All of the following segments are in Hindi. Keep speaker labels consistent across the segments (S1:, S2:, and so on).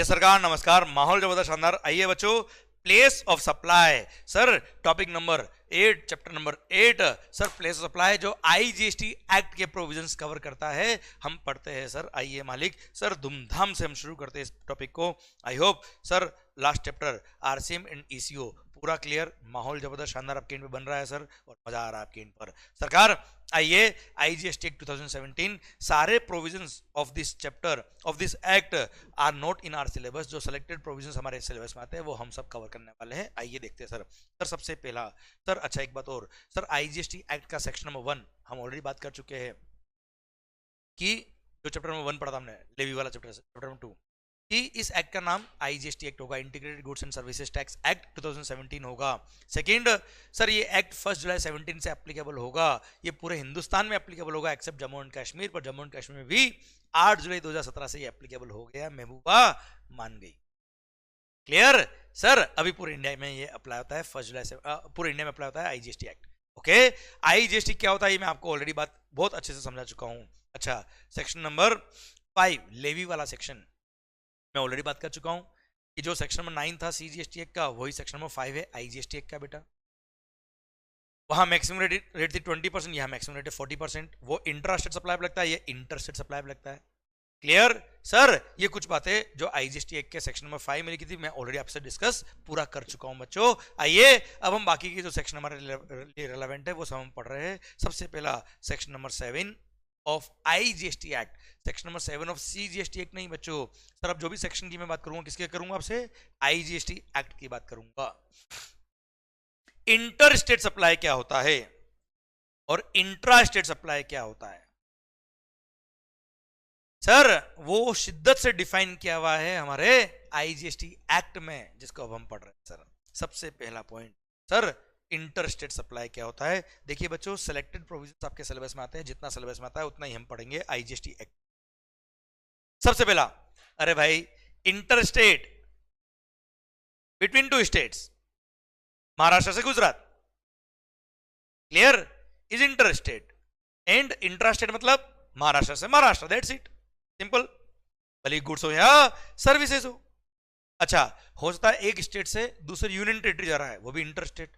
S1: ये सरकार नमस्कार, माहौल जबरदस्त शानदार। आइए बच्चों, place of supply. Sir topic number 8, chapter number 8 sir place of supply जो आईजीएसटी एक्ट के प्रोविजंस कवर करता है, हम पढ़ते हैं सर। आइए मालिक सर, धूमधाम से हम शुरू करते हैं इस टॉपिक को। I hope sir last chapter RCM and eco पूरा क्लियर, माहौल जबरदस्त शानदार आपके इन पे बन रहा है सर, और मजा आ रहा है आपके इन पर सरकार। आइए, आईजीएसटी एक्ट 2017 सारे provisions of this chapter of this act are not in our syllabus. जो सिलेक्टेड प्रोविजंस हमारे सिलेबस में आते हैं वो हम सब कवर करने वाले हैं। आइए देखते हैं सर। सबसे पहला सर, अच्छा एक बात और सर, आईजीएसटी एक्ट का सेक्शन नंबर 1 हम ऑलरेडी बात कर चुके हैं कि जो चैप्टर नंबर 1 पढ़ा था हमने, लेवी वाला चैप्टर नंबर 2, कि इस एक्ट का नाम आईजीएसटी एक्ट होगा, integrated goods and services tax act 2017 होगा। सेकंड सर, ये एक्ट 1 जुलाई 17 से एप्लीकेबल होगा, ये पूरे हिंदुस्तान में एप्लीकेबल होगा एक्सेप्ट जम्मू एंड कश्मीर, पर जम्मू एंड कश्मीर में भी 8 जुलाई 2017 से ये एप्लीकेबल हो गया। महबूबा मान गई। Clear sir? अभी पूरे इंडिया में ये अप्लाई होता है 1 जुलाई से, पूरे इंडिया में अप्लाई होता है आईजीएसटी एक्ट। ओके, आईजीएसटी क्या होता है ये मैं आपको ऑलरेडी बात बहुत अच्छे से समझा चुका हूं। अच्छा, सेक्शन नंबर 5 लेवी वाला सेक्शन मैं ऑलरेडी बात कर चुका हूं कि जो सेक्शन नंबर 9 था सीजीएसटी एक्ट का, वही सेक्शन नंबर 5 है आईजीएसटी एक्ट का बेटा। वहां मैक्सिमम रेट थी 20%, यहां मैक्सिमम रेट है 40%। वो इंट्रा स्टेट सप्लाई पे लगता है, ये इंटर स्टेट सप्लाई पे लगता है। Clear sir? ये कुछ बातें जो आईजीएसटी एक्ट के सेक्शन नंबर 5 में लिखी थी, मैं ऑलरेडी आपसे डिस्कस पूरा कर चुका हूं बच्चों। आइए अब हम बाकी के जो सेक्शन हमारे लिए रिलेवेंट है वो सब हम पढ़ रहे हैं। सबसे पहला section number 7 of IGST act, section number 7 of CGST act नहीं बच्चों। सर अब जो भी सेक्शन की मैं बात करूंगा, किसके करूंगा? आपसे आईजीएसटी एक्ट की बात करूंगा। इंटर स्टेट सप्लाई क्या होता है और इंट्रा स्टेट सप्लाई क्या होता है सर, वो शिद्दत से डिफाइन किया हुआ है हमारे आईजीएसटी एक्ट में, जिसको अब हम पढ़ रहे हैं सर। सबसे पहला point sir, inter state supply क्या होता है। देखिए बच्चों, सिलेक्टेड प्रोविजंस आपके सिलेबस में आते हैं, जितना सिलेबस में आता है उतना ही हम पढ़ेंगे आईजीएसटी एक्ट। सबसे पहला, अरे भाई, inter state between 2 states, Maharashtra से Gujarat, clear, is inter state. And intra state मतलब महाराष्ट्र से महाराष्ट्र, दैट्स इट, सिंपल। भले गुड्स हो या सर्विसेज हो। अच्छा, हो सकता है एक स्टेट से दूसरी यूनियन टेरिटरी जा रहा है, वो भी इंटर स्टेट।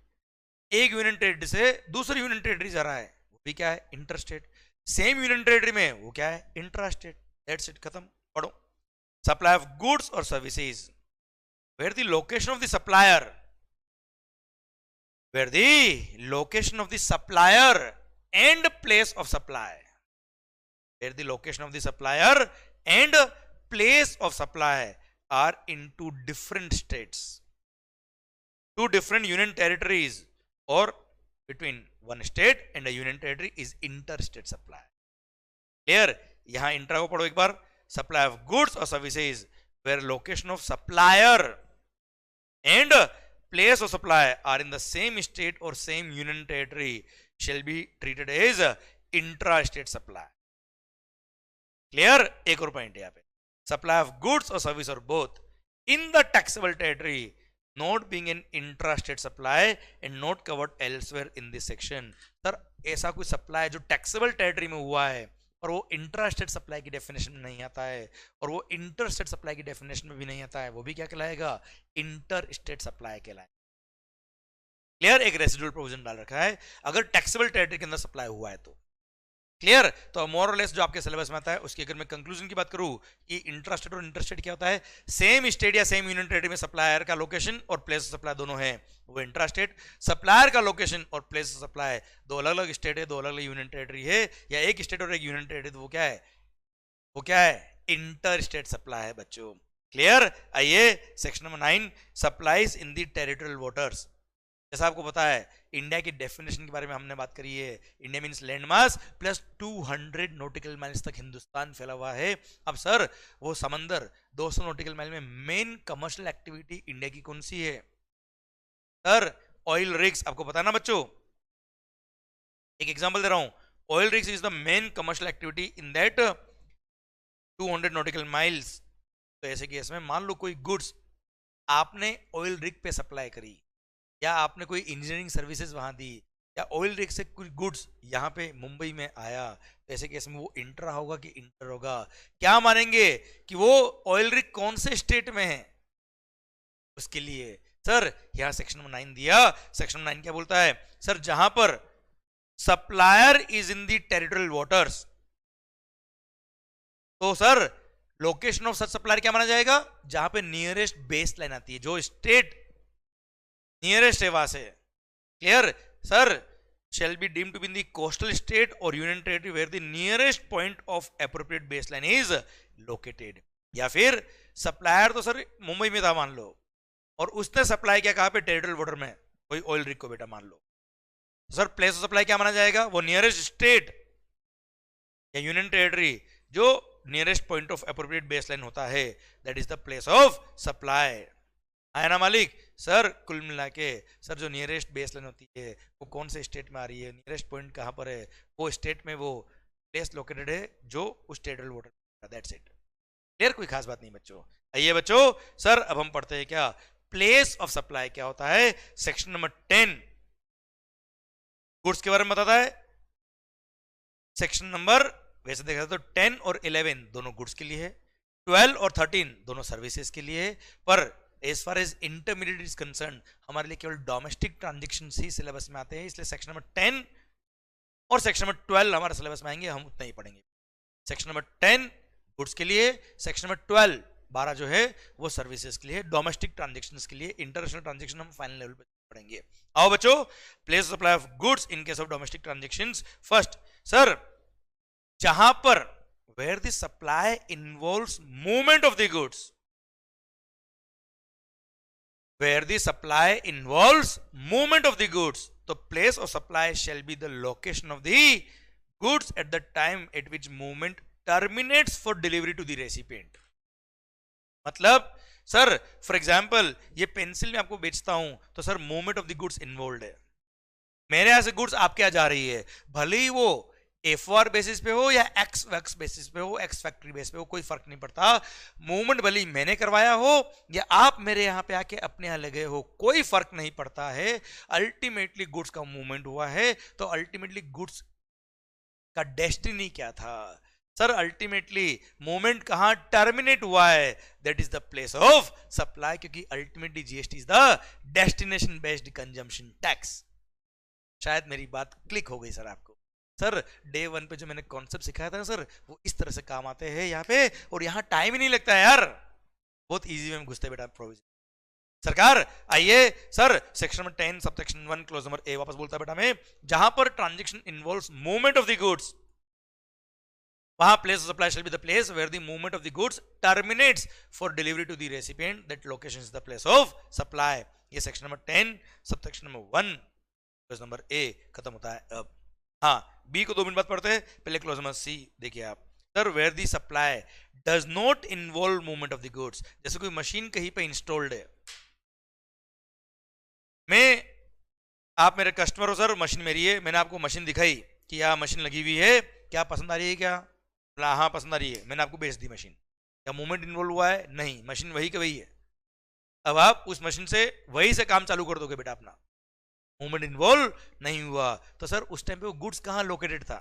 S1: एक यूनियन टेरिटरी से दूसरी यूनियन टेरिटरी जा रहा है, वो भी क्या है? Inter state. Same union territory में वो क्या है? इंट्रा स्टेट, दैट्स इट, खत्म। पढ़ो। सप्लाई ऑफ गुड्स और services, where the location of the supplier, where the location of the supplier and place of supply, where the location of the supplier and place of supply are in 2 different states, 2 different union territories, or between one state and a union territory is interstate supply. Clear? यहाँ इंट्रा को पढ़ो एक बार। supply of goods or services where location of supplier and place of supply are in the same state or same union territory shall be treated as intra-state supply. Clear? एक और पॉइंट है यहाँ पे, सप्लाई ऑफ गुड्स और सर्विस और both in the taxable territory not being an intra state supply and not covered elsewhere in this section. Sir ऐसा कोई सप्लाई जो टैक्सेबल टेरिटरी में हुआ है और वो इंट्रा स्टेट सप्लाई की डेफिनेशन में नहीं आता है, और वो इंटर स्टेट सप्लाई की डेफिनेशन में भी नहीं आता है, वो भी क्या कहलाएगा? इंटर स्टेट सप्लाई कहलाएगा। क्लियर? एक रेसिडुअल प्रोविजन डाल रखा है अगर टैक्सेबल टेरिटरी के अंदर सप्लाई हुआ है तो। क्लियर? तो मोर और लेस जो आपके सिलेबस में आता है उसकी अगर मैं कंक्लूजन की बात करूं कि इंट्रास्टेट और इंटरस्टेट क्या होता है, सेम स्टेट या सेम यूनियन टेरिटरी में सप्लायर का लोकेशन और प्लेस ऑफ सप्लाई दोनों है, वो इंट्रास्टेट। सप्लायर का लोकेशन और प्लेस ऑफ सप्लाई दो अलग अलग स्टेट है, दो अलग अलग यूनियन टेरिटरी है, या एक स्टेट और एक यूनियन टेरिटरी, तो वो क्या है? वो क्या है? इंटर स्टेट सप्लाई है बच्चों। क्लियर? आइए section number 9, supplies in the territorial waters. जैसा आपको पता है इंडिया की डेफिनेशन के बारे में हमने बात करी है, India means land mass plus 200 nautical miles तक हिंदुस्तान फैला हुआ है। अब सर वो समंदर 200 नॉटिकल माइल में मेन कमर्शियल एक्टिविटी इंडिया की कौन सी है? सर ऑयल रिग्स, आपको पता है ना बच्चों। एक एग्जांपल दे रहा हूं, oil rigs is the main commercial activity in that 200 nautical miles. तो ऐसे केस में मान लो कोई गुड्स आपने ऑयल रिग पे सप्लाई करी, या आपने कोई इंजीनियरिंग सर्विसेज वहां दी, या ऑयल रिग से कुछ गुड्स यहाँ पे मुंबई में आया, तो ऐसे केस में वो इंट्रा होगा कि इंटर होगा? क्या मानेंगे कि वो ऑयल रिग कौन से स्टेट में है उसके लिए? सर यहाँ सेक्शन नंबर 9 दिया, सेक्शन नंबर 9 क्या बोलता है? सर जहां पर supplier is in the territorial waters, तो sir location of such supplier क्या माना जाएगा? जहां पे नियरेस्ट बेस लाइन आती है, जो स्टेट नियरेस्ट है वहां से। Clear sir? shall be deemed to be in the coastal state or union territory where the nearest point of appropriate baseline is located। या फिर सप्लायर तो सर मुंबई में था मान लो, और उसने सप्लाई किया कहां पे? टेरिटोरियल वाटर में, कोई ऑयल रिग को बेटा मान लो, तो सर प्लेस ऑफ सप्लाई क्या माना जाएगा? वो नियरेस्ट स्टेट या यूनियन टेरिटरी जो nearest point of appropriate baseline होता है, that is the place of supply. आया ना मालिक? सर कुल मिला के सर जो नियरेस्ट बेसलाइन होती है वो कौन से स्टेट में आ रही है, नियरेस्ट पॉइंट कहां पर है, वो स्टेट में वो प्लेस लोकेटेड है जो उस territorial water, that's it. Clear? कोई खास बात नहीं बच्चों। आइए बच्चों, सर अब हम पढ़ते हैं क्या प्लेस ऑफ सप्लाई क्या होता है। सेक्शन नंबर 10 गुड्स के बारे में बताता है। सेक्शन नंबर वैसे देखा तो 10 और 11 दोनों गुड्स के लिए है, 12 और 13 दोनों सर्विसेज के लिए है, पर as far as intermediate is concern हमारे लिए केवल डोमेस्टिक ट्रांजेक्शन ही सिलेबस में आते हैं, इसलिए सेक्शन नंबर 10 और सेक्शन नंबर 12 हमारे सिलेबस में आएंगे, हम उतना ही पढ़ेंगे। सेक्शन नंबर 10 गुड्स के लिए, सेक्शन नंबर 12 जो है वो सर्विसेज के लिए, डोमेस्टिक ट्रांजेक्शंस के लिए। इंटरनेशनल ट्रांजेक्शन हम फाइनल लेवल पे पढ़ेंगे। आओ बच्चों, place of supply of goods in case of domestic transactions. First sir जहां पर where the supply involves movement of the goods, where the supply involves movement of the goods, the place of supply shall be the location of the goods at the time at which movement terminates for delivery to the recipient। मतलब सर फॉर एग्जांपल ये पेंसिल में आपको बेचता हूं तो sir movement of the goods involve है, मेरे यहां से गुड्स आपके यहां जा रही है, भले ही वो F4 बेसिस पे हो या एक्स वैक्स बेसिस पे हो, एक्स फैक्ट्री बेस पे हो, कोई फर्क नहीं पड़ता। मूवमेंट भले ही मैंने करवाया हो या आप मेरे यहाँ पे आके अपने यहाँ लगे हो, कोई फर्क नहीं पड़ता है। अल्टीमेटली गुड्स का मूवमेंट हुआ है, तो अल्टीमेटली गुड्स का डेस्टिनी क्या था? सर अल्टीमेटली मूवमेंट कहां टर्मिनेट हुआ है, that is the place of supply, क्योंकि ultimately GST is the destination based consumption tax. शायद मेरी बात क्लिक हो गई सर आपको। सर डे 1 पे जो मैंने कॉन्सेप्ट सिखाया था सर, वो इस तरह से काम आते हैं यहाँ पे, और यहाँ टाइम ही नहीं लगता है यार, बहुत इजी वे में घुसते बेटा प्रोविजन। सरकार आइए सर सेक्शन नंबर 10 सब सेक्शन 1 क्लोज नंबर ए वापस बोलता है बेटा मैं, जहां पर transaction involves movement of the goods, वहां place of supply shall be the place where the movement of the goods terminates for delivery to the recipient, that location is the place of supply. ये सेक्शन नंबर 10 सब section number 1 clause number A खत्म होता है। अब हाँ बी को 2 मिनट बाद पढ़ते हैं, पहले क्लोज नंबर सी देखिए आप। Sir where the supply does not involve movement of the goods, जैसे कोई मशीन कहीं पे इंस्टॉल्ड है, मैं आप मेरे कस्टमर हो सर, मशीन मेरी है, मैंने आपको मशीन दिखाई कि यह मशीन लगी हुई है, क्या पसंद आ रही है क्या? हाँ पसंद आ रही है, मैंने आपको बेच दी मशीन, क्या मूवमेंट इन्वॉल्व हुआ है? नहीं, मशीन वही का वही है। अब आप उस मशीन से वही से काम चालू कर दोगे बेटा अपना, मूवमेंट इन्वॉल्व नहीं हुआ। तो सर उस टाइम पे वो गुड्स कहां लोकेटेड था?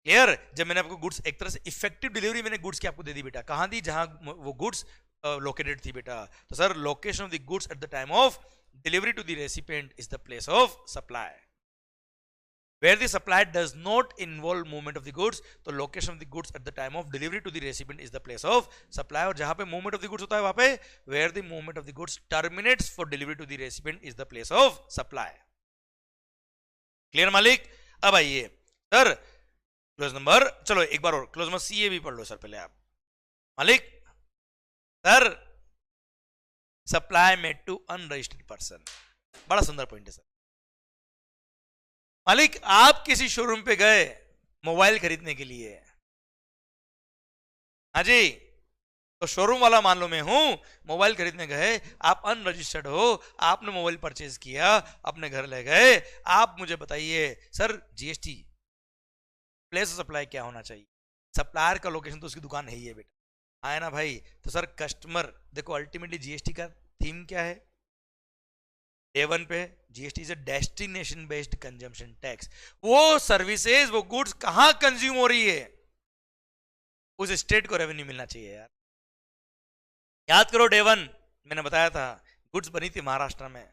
S1: क्लियर? जब मैंने आपको गुड्स एक तरह से इफेक्टिव डिलीवरी मैंने गुड्स की आपको दे दी बेटा, कहां दी? जहां वो गुड्स लोकेटेड थी बेटा। तो sir location of the goods at the time of delivery to the recipient is the place of supply. Where the supply does not involve movement of the goods, तो location of the goods at the time of delivery to the recipient is the place of supply। और जहां पे movement of the goods होता है वहां पे where the movement of the goods terminates for delivery to the recipient is the place of supply। Clear मालिक? अब आइए सर क्लोज नंबर, चलो एक बार और क्लोज नंबर सी ए भी पढ़ लो सर पहले आप मालिक। Sir supply made to unregistered person, बड़ा सुंदर पॉइंट है सर। मालिक आप किसी शोरूम पे गए मोबाइल खरीदने के लिए, हाँ जी, तो शोरूम वाला मान लो मैं हूं, मोबाइल खरीदने गए, आप अनरजिस्टर्ड हो, आपने मोबाइल परचेज किया, अपने घर ले गए, आप मुझे बताइए sir GST place of supply क्या होना चाहिए? सप्लायर का लोकेशन तो उसकी दुकान है ही है बेटा, आया ना भाई? तो सर कस्टमर देखो अल्टीमेटली जीएसटी का थीम क्या है? डे वन पे GST is a destination based consumption tax. वो सर्विसेज, वो गुड्स कहां कंज्यूम हो रही है, उस स्टेट को रेवेन्यू मिलना चाहिए यार। याद करो डे वन मैंने बताया था, गुड्स बनी थी महाराष्ट्र में,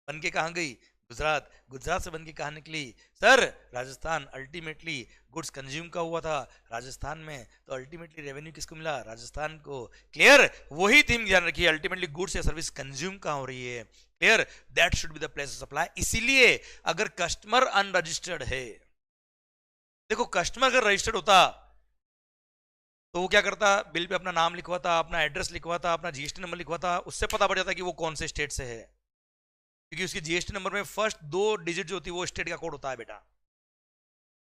S1: बन के कहां गई, गुजरात, गुजरात से बन के कहां निकली sir, Rajasthan. Ultimately goods consume का हुआ था राजस्थान में, तो अल्टीमेटली रेवेन्यू किसको मिला, राजस्थान को। क्लियर, वही थीम ध्यान रखिए, अल्टीमेटली गुड्स या सर्विस कंज्यूम कहां हो रही है। Clear, that should be the place of supply. इसीलिए अगर कस्टमर अनरजिस्टर्ड है, देखो कस्टमर अगर रजिस्टर्ड होता तो वो क्या करता, बिल पे अपना नाम लिखवाता, अपना एड्रेस लिखवाता, अपना जीएसटी नंबर लिखवाता, उससे पता पड़ जाता कि वो कौन से स्टेट से है, क्योंकि उसकी जीएसटी नंबर में फर्स्ट 2 डिजिट जो होती है वो स्टेट का कोड होता है बेटा,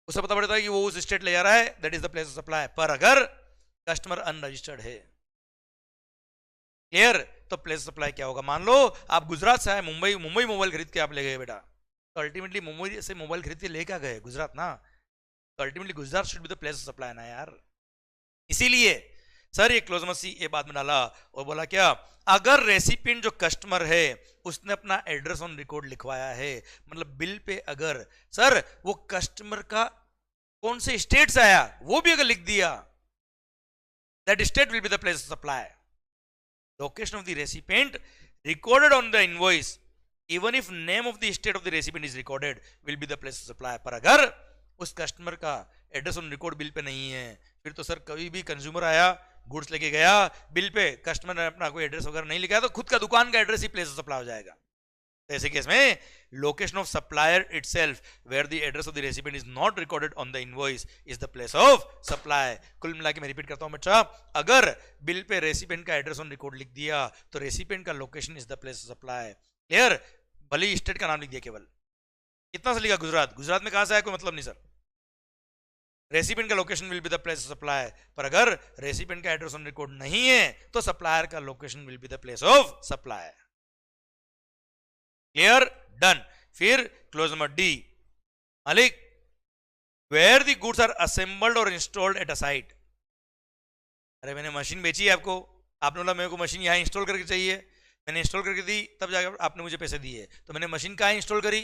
S1: उससे पता पड़ता है कि वो उस स्टेट ले जा रहा है, that is the place of supply. पर अगर कस्टमर अनरजिस्टर्ड है, क्लियर, तो प्लेस ऑफ सप्लाई क्या होगा। मान लो आप गुजरात से आए, मुंबई मोबाइल खरीद के आप ले गए बेटा, तो अल्टीमेटली मुंबई से मोबाइल खरीद के ले क्या गए, गुजरात ना, तो ultimately Gujarat should be the place of supply ना यार। इसीलिए सर ये क्लोज मत सी ये बाद में डाला और बोला क्या, अगर रेसिपिएंट जो कस्टमर है उसने अपना एड्रेस ऑन रिकॉर्ड लिखवाया है, मतलब बिल पे अगर सर वो कस्टमर का कौन से स्टेट से आया वो भी अगर लिख दिया, that state will be the place of supply. Location of the recipient recorded on the invoice, even if name of the state of the recipient is recorded, will be the place of supply. पर अगर उस कस्टमर का address on record bill pay नहीं है, फिर तो सर कभी भी कंज्यूमर आया, गुड्स लेके गया, बिल पे कस्टमर ने अपना कोई एड्रेस वगैरह नहीं लिखा है, तो खुद का दुकान का एड्रेस ही प्लेस ऑफ सप्लाई हो जाएगा। तो ऐसे केस में location of supplier itself where the address of the recipient is not recorded on the invoice is the place of supply. कुल मिला के मैं रिपीट करता हूं बच्चा, अगर बिल पे रेसिपिएंट का एड्रेस ऑन रिकॉर्ड लिख दिया तो रेसिपिएंट का location is the place of supply. Clear, भले ही स्टेट का नाम लिख दिया, केवल इतना से लिखा गुजरात, गुजरात में कहां से आया कोई मतलब नहीं सर, रेसिपिएंट का location will be the place of supply. पर अगर रेसिपिएंट का एड्रेस ऑन रिकॉर्ड नहीं है तो सप्लायर का location will be the place of supply. Clear, done. फिर क्लोज नंबर डी, मालिक where the goods are assembled और इंस्टॉल्ड एट अ साइट। अरे मैंने मशीन बेची है आपको, आपने बोला मेरे को मशीन यहां इंस्टॉल करके चाहिए, मैंने इंस्टॉल करके दी, तब जाकर आपने मुझे पैसे दिए, तो मैंने मशीन कहां इंस्टॉल करी,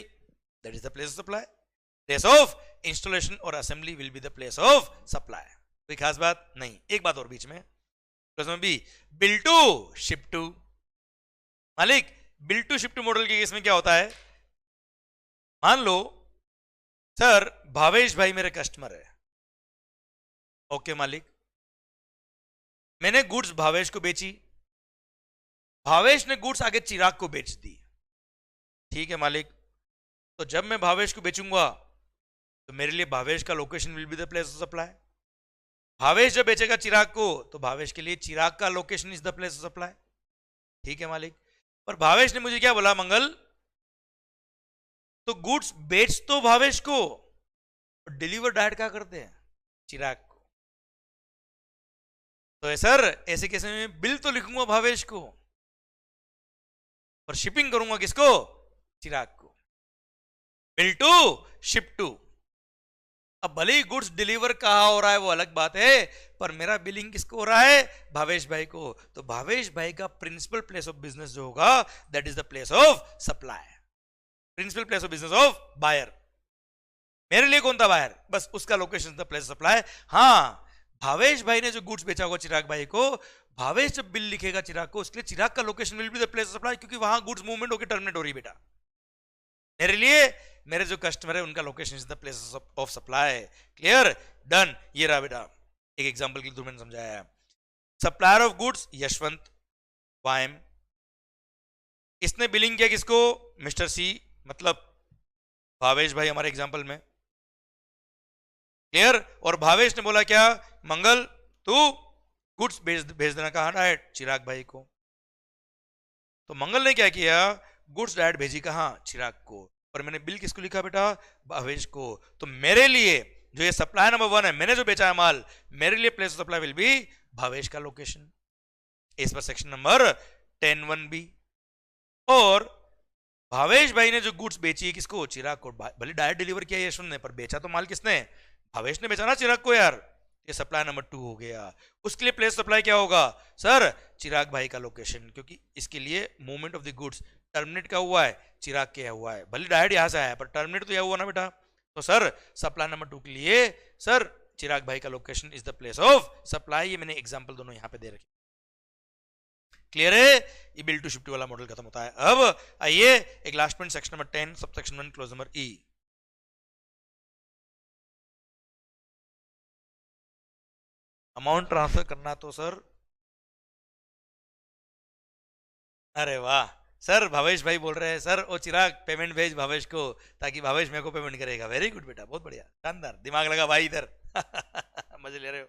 S1: that is the place of supply. Place of installation और assembly will be the place of supply. कोई खास बात नहीं। एक बात और बीच में, be bill to ship to. मालिक bill to ship to model के केस में क्या होता है, मान लो सर भावेश भाई मेरे कस्टमर है, ओके मालिक, मैंने गुड्स भावेश को बेची, भावेश ने गुड्स आगे चिराग को बेच दी, ठीक है मालिक। तो जब मैं भावेश को बेचूंगा तो मेरे लिए भावेश का location will be the place of supply. Bhavesh जब बेचेगा चिराग को तो भावेश के लिए चिराग का location is the place of supply, ठीक है मालिक। पर भावेश ने मुझे क्या बोला, मंगल तो गुड्स बेच तो भावेश को, डिलीवर डायरेक्ट क्या करते हैं, चिराग को। तो सर ऐसे कैसे में बिल तो लिखूंगा भावेश को पर शिपिंग करूंगा किसको, चिराग को। Bill to ship to. अब भले ही गुड्स डिलीवर कहा हो रहा है वो अलग बात है, पर मेरा बिलिंग किसको हो रहा है, भावेश भाई को। तो भावेश भाई का प्रिंसिपल प्लेस ऑफ बिजनेस जो होगा that is the place of supply, principal place of business of buyer. मेरे लिए कौन था बायर, बस उसका location the place of supply. हाँ, भावेश भाई ने जो गुड्स बेचा होगा चिराग भाई को, भावेश जब बिल लिखेगा चिराग को, उसके लिए चिराग का location will be the place of supply, क्योंकि वहां गुड्स मूवमेंट होकर टर्मिनेट हो रही बेटा। मेरे लिए मेरे जो कस्टमर है उनका location is the place of supply. Clear, done. ये रहा बेटा एक एग्जांपल के थ्रू मैंने समझाया। सप्लायर ऑफ गुड्स यशवंत वाइम, इसने बिलिंग किया किसको, मिस्टर सी, मतलब भावेश भाई हमारे एग्जांपल में। क्लियर, और भावेश ने बोला क्या, मंगल तू गुड्स भेज देना, कहा डायरेक्ट चिराग भाई को। तो मंगल ने क्या किया, गुड्स डायरेक्ट भेजी कहां, चिराग को। पर मैंने बिल किसको लिखा बेटा, भावेश को। तो मेरे लिए जो ये सप्लाई नंबर 1 है, मैंने जो बेचा है माल, मेरे लिए place of supply will B Bhavesh का लोकेशन इस पर सेक्शन नंबर 10(1)(b। और भावेश भाई ने जो गुड्स बेची है किसको, चिराग को। भले डायरेक्ट डिलीवर किया यशवंत ने, पर बेचा तो माल किसने, भावेश ने बेचा ना चिराग को यार। ये सप्लाई नंबर 2 हो गया। उसके लिए प्लेस सप्लाई क्या होगा सर, चिराग भाई का लोकेशन, क्योंकि इसके लिए movement of the goods terminate क्या हुआ है, चिराग क्या हुआ है, भले डायरेक्ट यहां से आया पर टर्मिनेट तो यह हुआ ना बेटा। तो सर सप्लाई नंबर 2 के लिए सर चिराग भाई का location is the place of supply. ये मैंने एग्जांपल दोनों यहां पे दे रखे। क्लियर है, ये बिल्ड टू शिफ्ट वाला मॉडल खत्म होता है। अब आइए एक लास्ट पॉइंट सेक्शन नंबर 10 सब सेक्शन 1 क्लोज नंबर ई। अमाउंट ट्रांसफर करना तो सर, अरे वाह सर, भावेश भाई बोल रहे हैं सर ओ चिराग पेमेंट भेज भावेश को ताकि भावेश मेरे को पेमेंट करेगा। वेरी गुड बेटा, बहुत बढ़िया, शानदार, दिमाग लगा भाई इधर। मजे ले रहे हो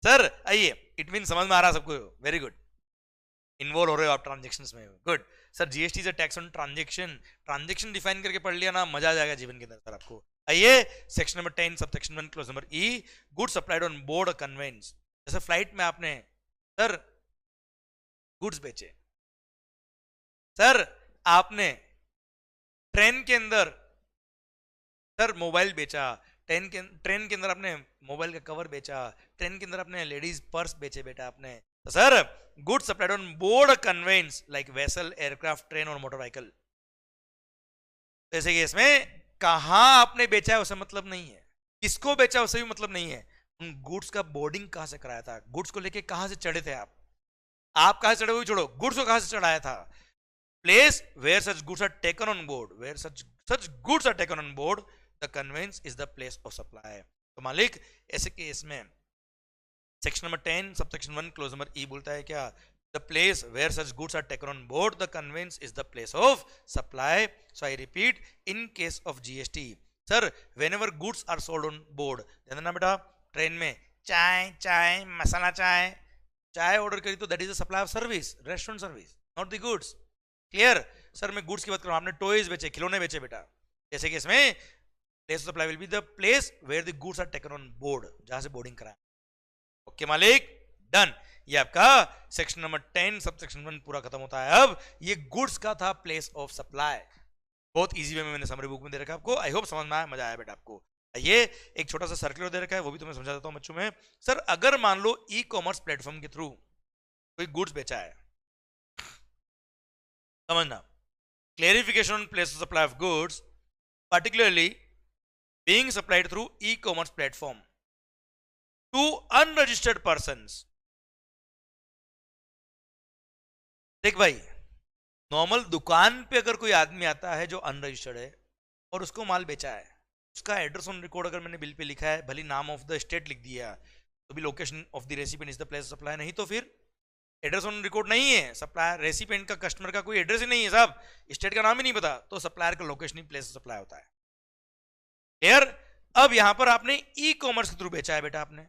S1: सर। आइए, इट मीन समझ में आ रहा सबको, वेरी गुड, इन्वॉल्व हो रहे हो आप ट्रांजेक्शंस में, good sir. GST is a tax on transaction, transaction define करके पढ़ लिया ना, मजा आ जाएगा जीवन के अंदर सर आपको। आइए सेक्शन नंबर 10 सब section 1 clause number E, goods supplied on board a conveyance. जैसे फ्लाइट में आपने सर गुड्स बेचे, सर आपने ट्रेन के अंदर सर मोबाइल बेचा, ट्रेन के अंदर आपने मोबाइल का कवर बेचा, ट्रेन के अंदर आपने लेडीज पर्स बेचे बेटा आपने। तो sir goods supplied on board conveyance like vessel, aircraft, train और मोटर व्हीकल। जैसे कि इसमें कहां आपने बेचा है उसे मतलब नहीं है, किसको बेचा उसे भी मतलब नहीं है, उन गुड्स का बोर्डिंग कहां से कराया था, गुड्स को लेके कहां से चढ़े थे आप कहां से चढ़े हुए छोड़ो, गुड्स को कहां से चढ़ाया था। Place where such goods are taken on board, where such goods are taken on board, the conveyance is the place of supply। तो मालिक ऐसे केस में section number 10 subsection 1 clause number ई बोलता है क्या, the place where such goods are taken on board, the conveyance is the place of supply। so I repeat, in case of GST sir, whenever goods are sold on board, ध्यान देना बेटा, ट्रेन में चाय मसाला चाय ऑर्डर करी तो that is the supply of service, restaurant service, not the goods. Clear sir, मैं गुड्स की बात कर रहा हूं, आपने टॉयज बेचे, खिलौने बेचे बेटा, जैसे कि इसमें place of supply will be the place where the goods are taken on board, जहां से बोर्डिंग कराया। ओके मालिक, डन। ये आपका सेक्शन नंबर 10 सब सेक्शन 1 पूरा खत्म होता है। अब ये गुड्स का था प्लेस ऑफ सप्लाई, बहुत इजी वे में मैंने समरी बुक में दे रखा है आपको, आई होप समझ में आया, मजा आया बेटा आपको। ये एक छोटा सा सर्कुलर दे रखा है, वो भी तुम्हें समझा देता हूं बच्चों में। सर अगर मान लो ई कॉमर्स प्लेटफॉर्म के थ्रू कोई गुड्स बेचा है, समझना, clarification on place of supply of goods particularly being supplied through e-commerce platform to unregistered persons। देख भाई, नॉर्मल दुकान पे अगर कोई आदमी आता है जो अनरजिस्टर्ड है और उसको माल बेचा है, उसका एड्रेस ऑन रिकॉर्ड अगर मैंने बिल पे लिखा है, भले नाम ऑफ द स्टेट लिख दिया तो भी location of the recipient is the place of supply, नहीं तो फिर एड्रेस ऑन रिकॉर्ड नहीं है, सप्लायर रेसिपिएंट का कस्टमर का कोई एड्रेस ही नहीं है साहब, स्टेट का नाम ही नहीं पता, तो सप्लायर का location he place of supply होता है। क्लियर। अब यहां पर आपने ई कॉमर्स के थ्रू बेचा है बेटा, आपने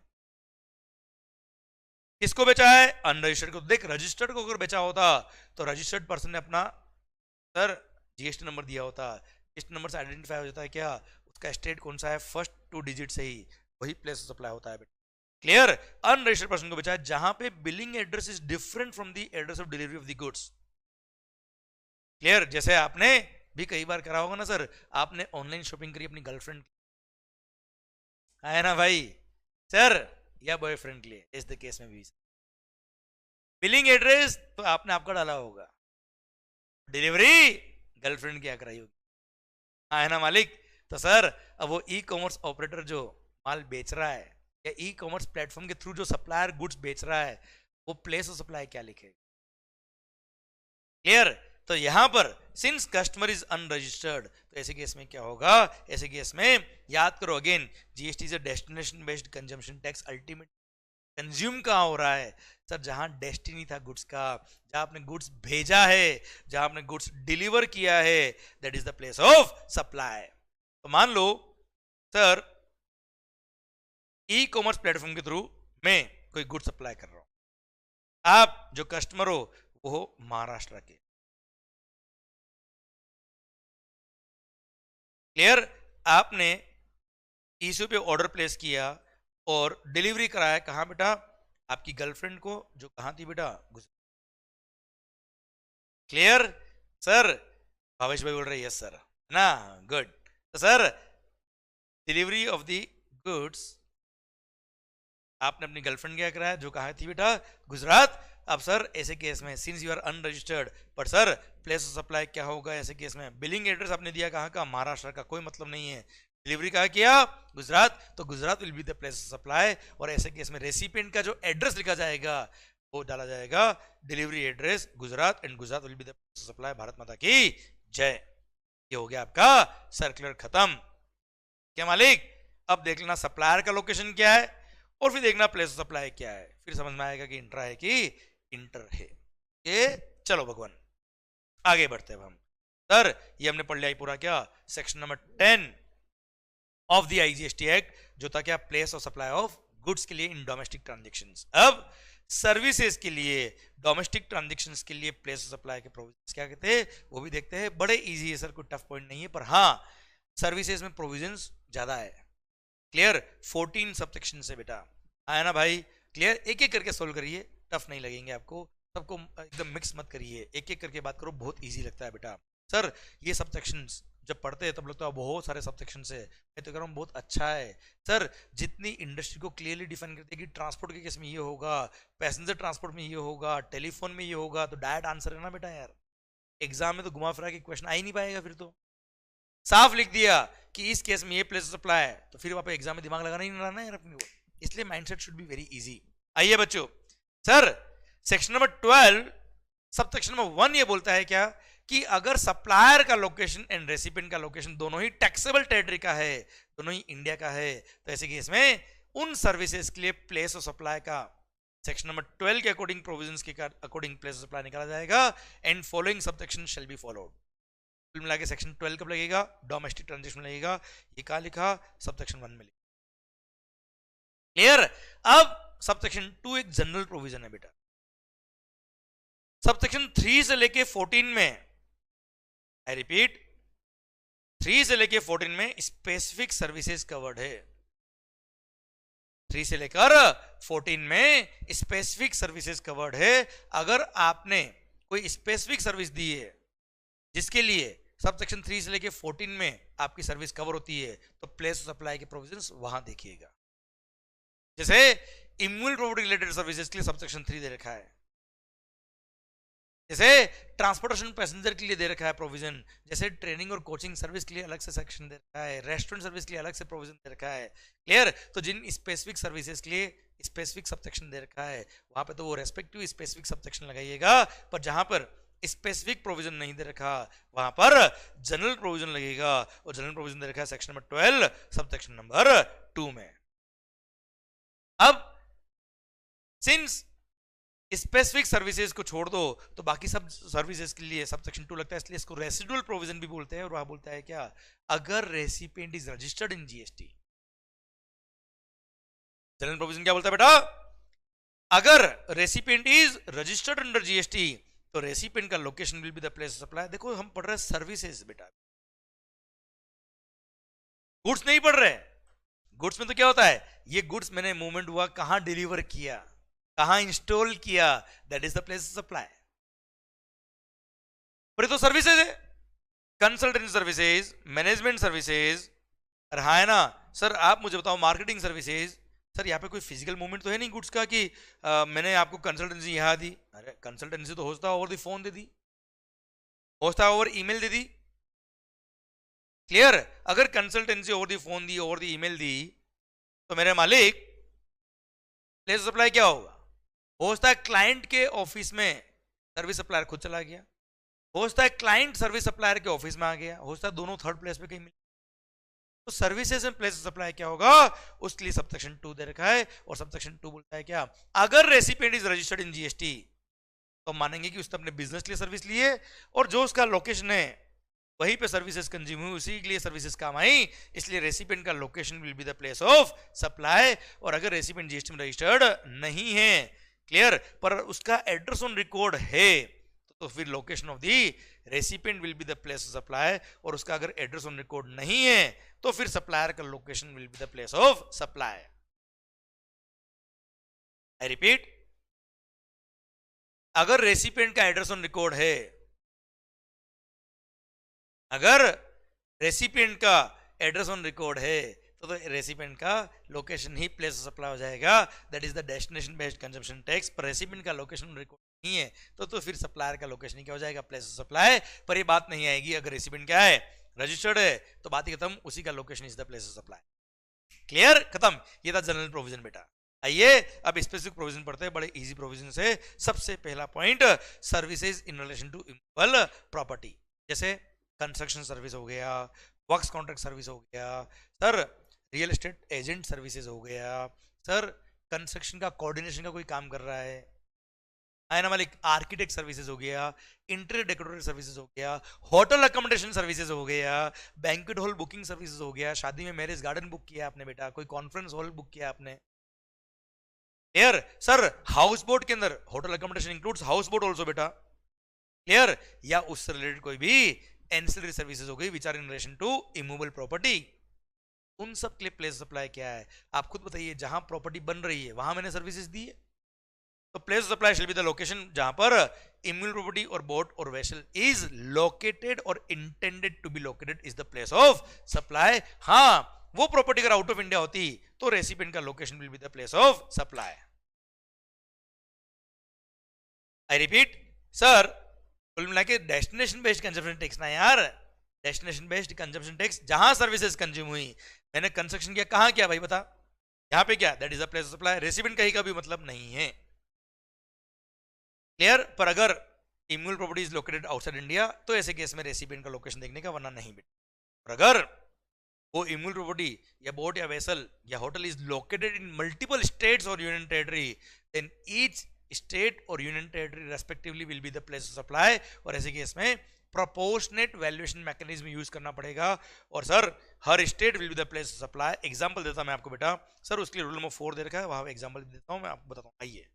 S1: किसको बेचा है, अनरजिस्टर्ड को। देख रजिस्टर्ड को अगर बेचा होता तो रजिस्टर्ड पर्सन ने अपना सर जीएसटी नंबर दिया होता, जीएसटी नंबर से आइडेंटिफाई हो जाता है क्या, उसका स्टेट कौन सा है, फर्स्ट 2 डिजिट से ही वही प्लेस ऑफ सप्लाई होता है बेटा। क्लियर। अनरजिस्टर्ड पर्सन को बेचा है जहां पे billing address is different from the address of delivery of the goods. Clear. जैसे आपने भी कई बार करा होगा ना सर, आपने ऑनलाइन शॉपिंग करी अपनी गर्लफ्रेंड है ना भाई सर, या बॉयफ्रेंड के लिए, इस द केस में भी बिलिंग एड्रेस तो आपने आपका डाला होगा, डिलीवरी गर्लफ्रेंड क्या कराई होगी, है ना मालिक। तो सर अब वो ई कॉमर्स ऑपरेटर जो माल बेच रहा है या ई कॉमर्स प्लेटफॉर्म के थ्रू जो सप्लायर गुड्स बेच रहा है, वो प्लेस ऑफ सप्लाई क्या लिखेगा। क्लियर। तो यहां पर सिंस कस्टमर इज अनरजिस्टर्ड, तो ऐसे केस में क्या होगा, ऐसे केस में याद करो again, GST is a destination based consumption tax, ultimate consume कहां हो रहा है सर, जहां डेस्टिनी था गुड्स का, जहां आपने गुड्स भेजा है, जहां आपने गुड्स डिलीवर किया है, that is the place of supply. तो मान लो सर ई कॉमर्स प्लेटफॉर्म के थ्रू मैं कोई गुड सप्लाई कर रहा हूं, आप जो कस्टमर हो वो हो महाराष्ट्र के। क्लियर। आपने ईशू पे ऑर्डर प्लेस किया और डिलीवरी कराया कहां बेटा, आपकी गर्लफ्रेंड को जो कहां थी बेटा, गुजरात। क्लियर। सर भावेश भाई बोल रहे यस सर ना, गुड। तो sir delivery of the goods आपने अपनी गर्लफ्रेंड क्या कराया जो कहा थी बेटा, गुजरात, अब सर ऐसे केस में सिंस यू आर अनरजिस्टर्ड, पर सर प्लेस ऑफ सप्लाई क्या होगा ऐसे केस में? बिलिंग एड्रेस आपने दिया कहाँ का? महाराष्ट्र का, कोई मतलब नहीं है। डिलीवरी कहाँ किया? गुजरात, तो Gujarat will be the place of supply. और ऐसे केस में रेसिपिएंट का जो एड्रेस लिखा जाएगा वो डाला जाएगा delivery address Gujarat, and Gujarat will be the place of supply. Bharat माता की जय। ये हो गया आपका सर्कुलर खत्म। क्या मालिक? अब देख लेना सप्लायर का लोकेशन क्या है और फिर देखना प्लेस ऑफ सप्लाई क्या है, फिर समझ में आएगा कि इंट्रा है कि इंटर है। ये चलो भगवान आगे बढ़ते हैं हम। सर ये हमने पढ़ लिया पूरा क्या? Section number 10 of the IGST act, जो था क्या? Place of supply of goods के लिए इन डोमेस्टिक ट्रांजेक्शंस। अब सर्विसेज के लिए, डोमेस्टिक ट्रांजेक्शंस के लिए प्लेस ऑफ सप्लाई के प्रोविजंस क्या कहते हैं वो भी देखते हैं। बड़े इजी है सर, कोई टफ पॉइंट नहीं है, पर हाँ सर्विसेज में प्रोविजंस ज्यादा है। क्लियर? 14 सबसेक्शन से बेटा आया ना भाई? क्लियर? एक एक करके सोल्व करिए, टफ नहीं लगेंगे आपको, सबको एकदम मिक्स मत करिए, एक एक करके बात करो, बहुत इजी लगता है बेटा। सर ये सबसेक्शंस जब पढ़ते हैं तब लगता है बहुत सारे सबसेक्शन है, मैं तो कह रहा हूँ बहुत अच्छा है। सर जितनी इंडस्ट्री को क्लियरली डिफाइन करते हैं कि ट्रांसपोर्ट के केस में ये होगा, पैसेंजर ट्रांसपोर्ट में ये होगा, टेलीफोन में ये होगा, तो डायरेक्ट आंसर है ना बेटा यार। एग्जाम में तो घुमा फिरा के क्वेश्चन आ ही नहीं पाएगा, फिर तो साफ लिख दिया कि इस केस में ये प्लेस ऑफ सप्लाई है, तो फिर वहां पे एग्जाम में दिमाग लगाना ही नहीं लगाना है अपने को, इसलिए mindset should be very easy. आइए बच्चों, sir section number 12 subsection number 1 ये बोलता है क्या कि अगर सप्लायर का लोकेशन एंड रेसिपिएंट का लोकेशन दोनों ही टैक्सेबल टेरिटरी का है, दोनों ही इंडिया का है, तो ऐसे केस में उन सर्विसेज के लिए प्लेस ऑफ सप्लाई का सेक्शन नंबर 12 के अकॉर्डिंग प्रोविजंस के अकॉर्डिंग प्लेस ऑफ सप्लाई निकाला जाएगा, and following subsection shall be followed. कुल मिला के सेक्शन 12 कब लगेगा? डोमेस्टिक ट्रांजेक्शन लगेगा। ये कहा लिखा? सबसेक्शन 1 में लिखा। क्लियर? अब सबसेक्शन 2 एक जनरल प्रोविजन है बेटा। सबसेक्शन 3 से लेके 14 में, आई रिपीट 3 से लेके 14 में स्पेसिफिक सर्विसेज कवर्ड है। 3 से लेकर 14 में स्पेसिफिक सर्विसेज कवर्ड है। अगर आपने कोई स्पेसिफिक सर्विस दी है जिसके लिए सबसेक्शन 3 से लेके 14 में आपकी सर्विस कवर होती है, तो प्लेस ऑफ सप्लाई के प्रोविजंस वहां देखिएगा। जैसे इम्यूल प्रॉपर्टी रिलेटेड सर्विसेज के लिए सबसेक्शन 3 दे रखा है, जैसे ट्रांसपोर्टेशन पैसेंजर के लिए दे रखा है प्रोविजन, जैसे ट्रेनिंग और कोचिंग सर्विस के लिए अलग से सेक्शन दे रखा है, रेस्टोरेंट सर्विस के लिए अलग से प्रोविजन दे रखा है। क्लियर? तो जिन स्पेसिफिक सर्विसेज के लिए स्पेसिफिक सबसेक्शन दे रखा है वहां पे तो वो रेस्पेक्टिव स्पेसिफिक सबसेक्शन लगाइएगा, पर जहां पर स्पेसिफिक प्रोविजन नहीं दे रखा वहां पर जनरल प्रोविजन लगेगा, और जनरल प्रोविजन दे रखा है सेक्शन नंबर 12 सबसेक्शन नंबर 2 में। अब सिंस स्पेसिफिक सर्विसेज को छोड़ दो तो बाकी सब सर्विसेज के लिए सबसेक्शन 2 लगता है, इसलिए इसको रेसिडुअल प्रोविजन भी बोलते हैं। और वह बोलता है क्या? अगर recipient is registered in GST. General provision क्या बोलता है बेटा? अगर recipient is registered under GST तो रेसिपिएंट का location will be the place of supply. देखो हम पढ़ रहे हैं सर्विसेज बेटा, गुड्स नहीं पढ़ रहे। गुड्स में तो क्या होता है, ये गुड्स मैंने मूवमेंट हुआ, कहां डिलीवर किया, कहां इंस्टॉल किया, that is the place of supply. पर ये तो सर्विसेज है, कंसल्टेंसी सर्विसेज, मैनेजमेंट सर्विसेज, और हाँ है ना सर आप मुझे बताओ मार्केटिंग सर्विसेज। सर यहाँ पे कोई फिजिकल मूवमेंट तो है नहीं गुड्स का कि मैंने आपको कंसल्टेंसी यहाँ दी। अरे कंसल्टेंसी तो होता ओवर द फोन दे दी, होता ओवर ईमेल दे दी। क्लियर? अगर कंसल्टेंसी ओवर द फोन दी, ओवर द ईमेल दी, तो मेरे मालिक प्लेस ऑफ सप्लाई क्या होगा? हो सकता है क्लाइंट के ऑफिस में सर्विस सप्लायर खुद चला गया, हो सकता है क्लाइंट सर्विस सप्लायर के ऑफिस में आ गया, हो सकता है दोनों थर्ड प्लेस पे कहीं मिले। तो सर्विसेज में प्लेस ऑफ सप्लाई क्या होगा? उसके लिए सबसेक्शन 2 दे रखा है, और सबसेक्शन 2 बोलता है क्या? अगर recipient is registered in GST तो मानेंगे कि उसने अपने बिजनेस के लिए सर्विस ली है, और जो उसका लोकेशन है वहीं पे सर्विसेज कंज्यूम हुई, उसी के लिए सर्विसेज काम आई, इसलिए रेसिपिएंट का location will be the place of supply. और अगर रेसिपिएंट जीएसटी में रजिस्टर्ड नहीं है, क्लियर, पर उसका एड्रेस ऑन रिकॉर्ड है, तो फिर location of the recipient will be the place of supply. और उसका अगर एड्रेस ऑन रिकॉर्ड नहीं है तो फिर सप्लायर का location will be the place of supply. I repeat, अगर रेसिपिएंट का एड्रेस ऑन रिकॉर्ड है, अगर रेसिपिएंट का एड्रेस ऑन रिकॉर्ड है, तो रेसिपिएंट का location he place of supply हो जाएगा, that is the destination based consumption tax. पर रेसिपिएंट का लोकेशन रिकॉर्ड नहीं है तो फिर सप्लायर का लोकेशन क्या हो जाएगा, प्लेस ऑफ सप्लाई। पर ये बात नहीं आएगी अगर रेसिपिएंट क्या है, रजिस्टर्ड है, तो बात ही खत्म, उसी का location is the place of supply. Clear, खत्म। ये था जनरल प्रोविजन बेटा। आइए अब स्पेसिफिक प्रोविजन पढ़ते हैं, बड़े इजी प्रोविजन से। सबसे पहला point, services in relation to immovable property, जैसे कंस्ट्रक्शन सर्विस हो गया, वर्क्स कॉन्ट्रैक्ट सर्विस हो गया, sir real estate agent services हो गया, सर कंस्ट्रक्शन का कोऑर्डिनेशन का कोई काम कर रहा है ना, मालिक आर्किटेक्ट सर्विसेज हो गया, इंटीरियर डेकोरेटर सर्विसेज हो गया, होटल अकोमोडेशन सर्विसेज हो गया, बैंक्वेट हॉल बुकिंग सर्विसेज हो गया, शादी में मैरिज गार्डन बुक किया आपने बेटा, कोई कॉन्फ्रेंस हॉल बुक किया आपने। क्लियर सर, हाउस बोट के अंदर hotel accommodation includes house boat also बेटा। क्लियर, या उससे रिलेटेड कोई भी एंसिलरी सर्विसेज हो गई which are in relation to immovable property, उन सब के लिए प्लेस सप्लाई क्या है आप खुद बताइए। जहां प्रॉपर्टी बन रही है वहां मैंने सर्विसेज दी है, तो place of supply shall be the location जहां पर इमूवेबल प्रॉपर्टी और बोट और वेसल इज लोकेटेड और intended to be located is the place of supply. हाँ, वो प्रॉपर्टी अगर आउट ऑफ इंडिया होती तो रेसिपिएंट का location will be the place of supply. I repeat sir, कुल मिला के डेस्टिनेशन बेस्ड कंजम्पशन टैक्स ना यार, डेस्टिनेशन बेस्ड कंजम्पशन टैक्स जहां सर्विसेज कंज्यूम हुई, मैंने कंस्ट्रक्शन किया कहां किया भाई बता, यहां पे क्या, that is the place of supply. Recipient कहीं का भी मतलब नहीं है। क्लियर, पर अगर immovable property is located outside India तो ऐसे केस में रेसिपिएंट का लोकेशन देखने का, वरना नहीं बेटा। और अगर वो इमूवेबल प्रॉपर्टी या बोट या वेसल या hotel is located in multiple states और union territory, then each state और union territory respectively will be the place of supply. और ऐसे केस में प्रोपोर्शनेट वैल्यूएशन मैकेनिज्म यूज करना पड़ेगा, और sir her state will be the place of supply. Example देता मैं आपको बेटा, सर उसके लिए रूल नंबर 4 दे रखा है, वहां एग्जांपल देता हूं मैं आपको बताता हूं। आइए,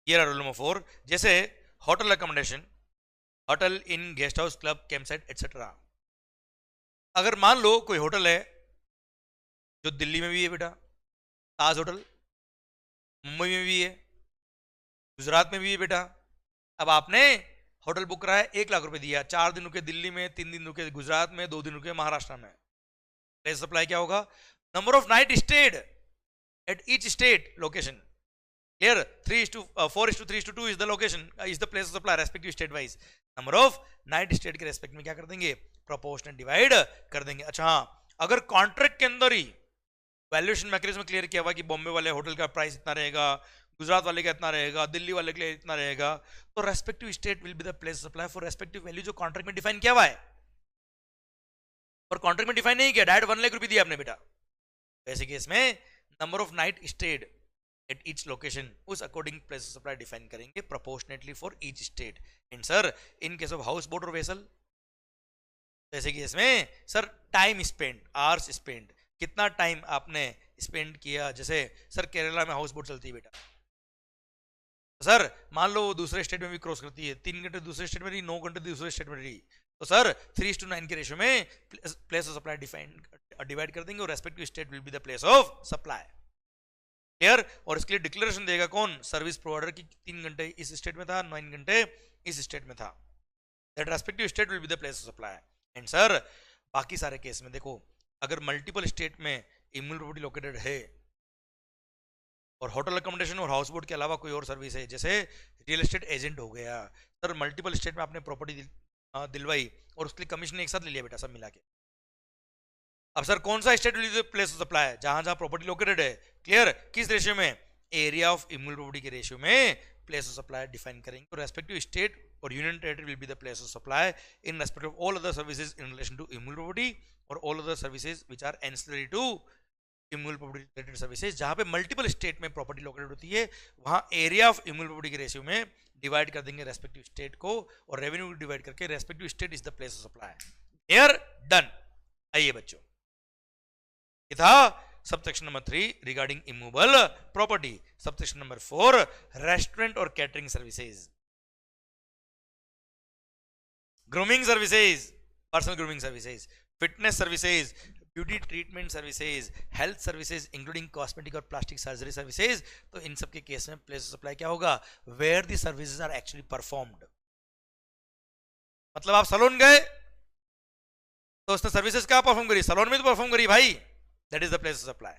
S1: ये रहा रूल नंबर 4, जैसे hotel accommodation, hotel in guest house club camp site etcetera. अगर मान लो कोई होटल है जो दिल्ली में भी है बेटा, ताज होटल, मुंबई में भी है, गुजरात में भी है बेटा। अब आपने होटल बुक करा है, 1 लाख रुपए दिया, 4 दिन रुके दिल्ली में, 3 दिन रुके गुजरात में, 2 दिन रुके महाराष्ट्र में, प्लेस सप्लाई क्या होगा, number of night stayed at each state location. Here 4:3:2 is the location, is the place of supply respective state wise. Number of night state के रेस्पेक्ट में क्या कर देंगे, प्रोपोर्शनल डिवाइड कर देंगे। अच्छा हाँ, अगर कॉन्ट्रैक्ट के अंदर ही वैल्यूएशन मैकेनिज्म क्लियर किया हुआ कि बॉम्बे वाले होटल का प्राइस इतना रहेगा, गुजरात वाले का इतना रहेगा, दिल्ली वाले के लिए इतना रहेगा, तो respective state will be the place of supply for respective value जो कॉन्ट्रैक्ट में डिफाइन किया हुआ है। और कॉन्ट्रैक्ट में डिफाइन नहीं किया, डायरेक्ट 1 लाख रुपए दिया आपने बेटा, ऐसे केस में number of night stayed at each location उस according place of supply define करेंगे proportionately for each state. And sir in case of house boat और वेसल, जैसे कि इसमें sir time spend, hours spend, कितना टाइम आपने स्पेंड किया। जैसे सर केरला में हाउस बोट चलती है बेटा, सर मान लो दूसरे स्टेट में भी क्रॉस करती है, 3 घंटे दूसरे स्टेट में रही, 9 घंटे दूसरे स्टेट में रही, तो सर 3:9 के रेशियो में प्लेस ऑफ सप्लाई डिवाइड कर देंगे और respective state will be the place of supply. Clear, और इसके लिए डिक्लेरेशन देगा कौन, सर्विस प्रोवाइडर की 3 घंटे इस स्टेट में था, 9 घंटे इस स्टेट में था, that respective state will be the place of supply. And sir बाकी सारे केस में देखो, अगर मल्टीपल स्टेट में इमूवेबल प्रॉपर्टी लोकेटेड है और होटल अकोमोडेशन और हाउस बोट के अलावा कोई और सर्विस है, जैसे रियल एस्टेट एजेंट हो गया, सर मल्टीपल स्टेट में आपने प्रॉपर्टी दिलवाई और उसके लिए कमीशन एक साथ ले लिया बेटा सब मिला के। अब सर कौन सा state will place of supply है, जहां जहां प्रॉपर्टी लोकेटेड है। क्लियर, किस रेशियो में, एरिया ऑफ इमूवेबल प्रॉपर्टी के रेशियो में प्लेस ऑफ सप्लाई डिफाइन करेंगे। तो रेस्पेक्टिव स्टेट और union territory will be the place of supply in respect of all other services in relation to immovable property और all other services which are ancillary to immovable property related services. जहां पे मल्टीपल स्टेट में प्रॉपर्टी लोकेटेड होती है वहां एरिया ऑफ इमूवेबल प्रॉपर्टी के रेशियो में डिवाइड कर देंगे रेस्पेक्टिव स्टेट को, और रेवेन्यू डिवाइड करके respective state is the place of supply. Clear, done. आइए बच्चों, ये था subsection number 3 regarding immovable property. Subsection number 4 restaurant और catering services, grooming services, personal grooming services, fitness services, beauty treatment services, health services including cosmetic और प्लास्टिक सर्जरी सर्विसेज। तो इन सब के केस में प्लेस ऑफ सप्लाई क्या होगा, where the services are actually performed. मतलब आप सैलून गए तो उसने सर्विसेज कहां परफॉर्म करी? सलोन में तो परफॉर्म करी भाई, that is the place of supply.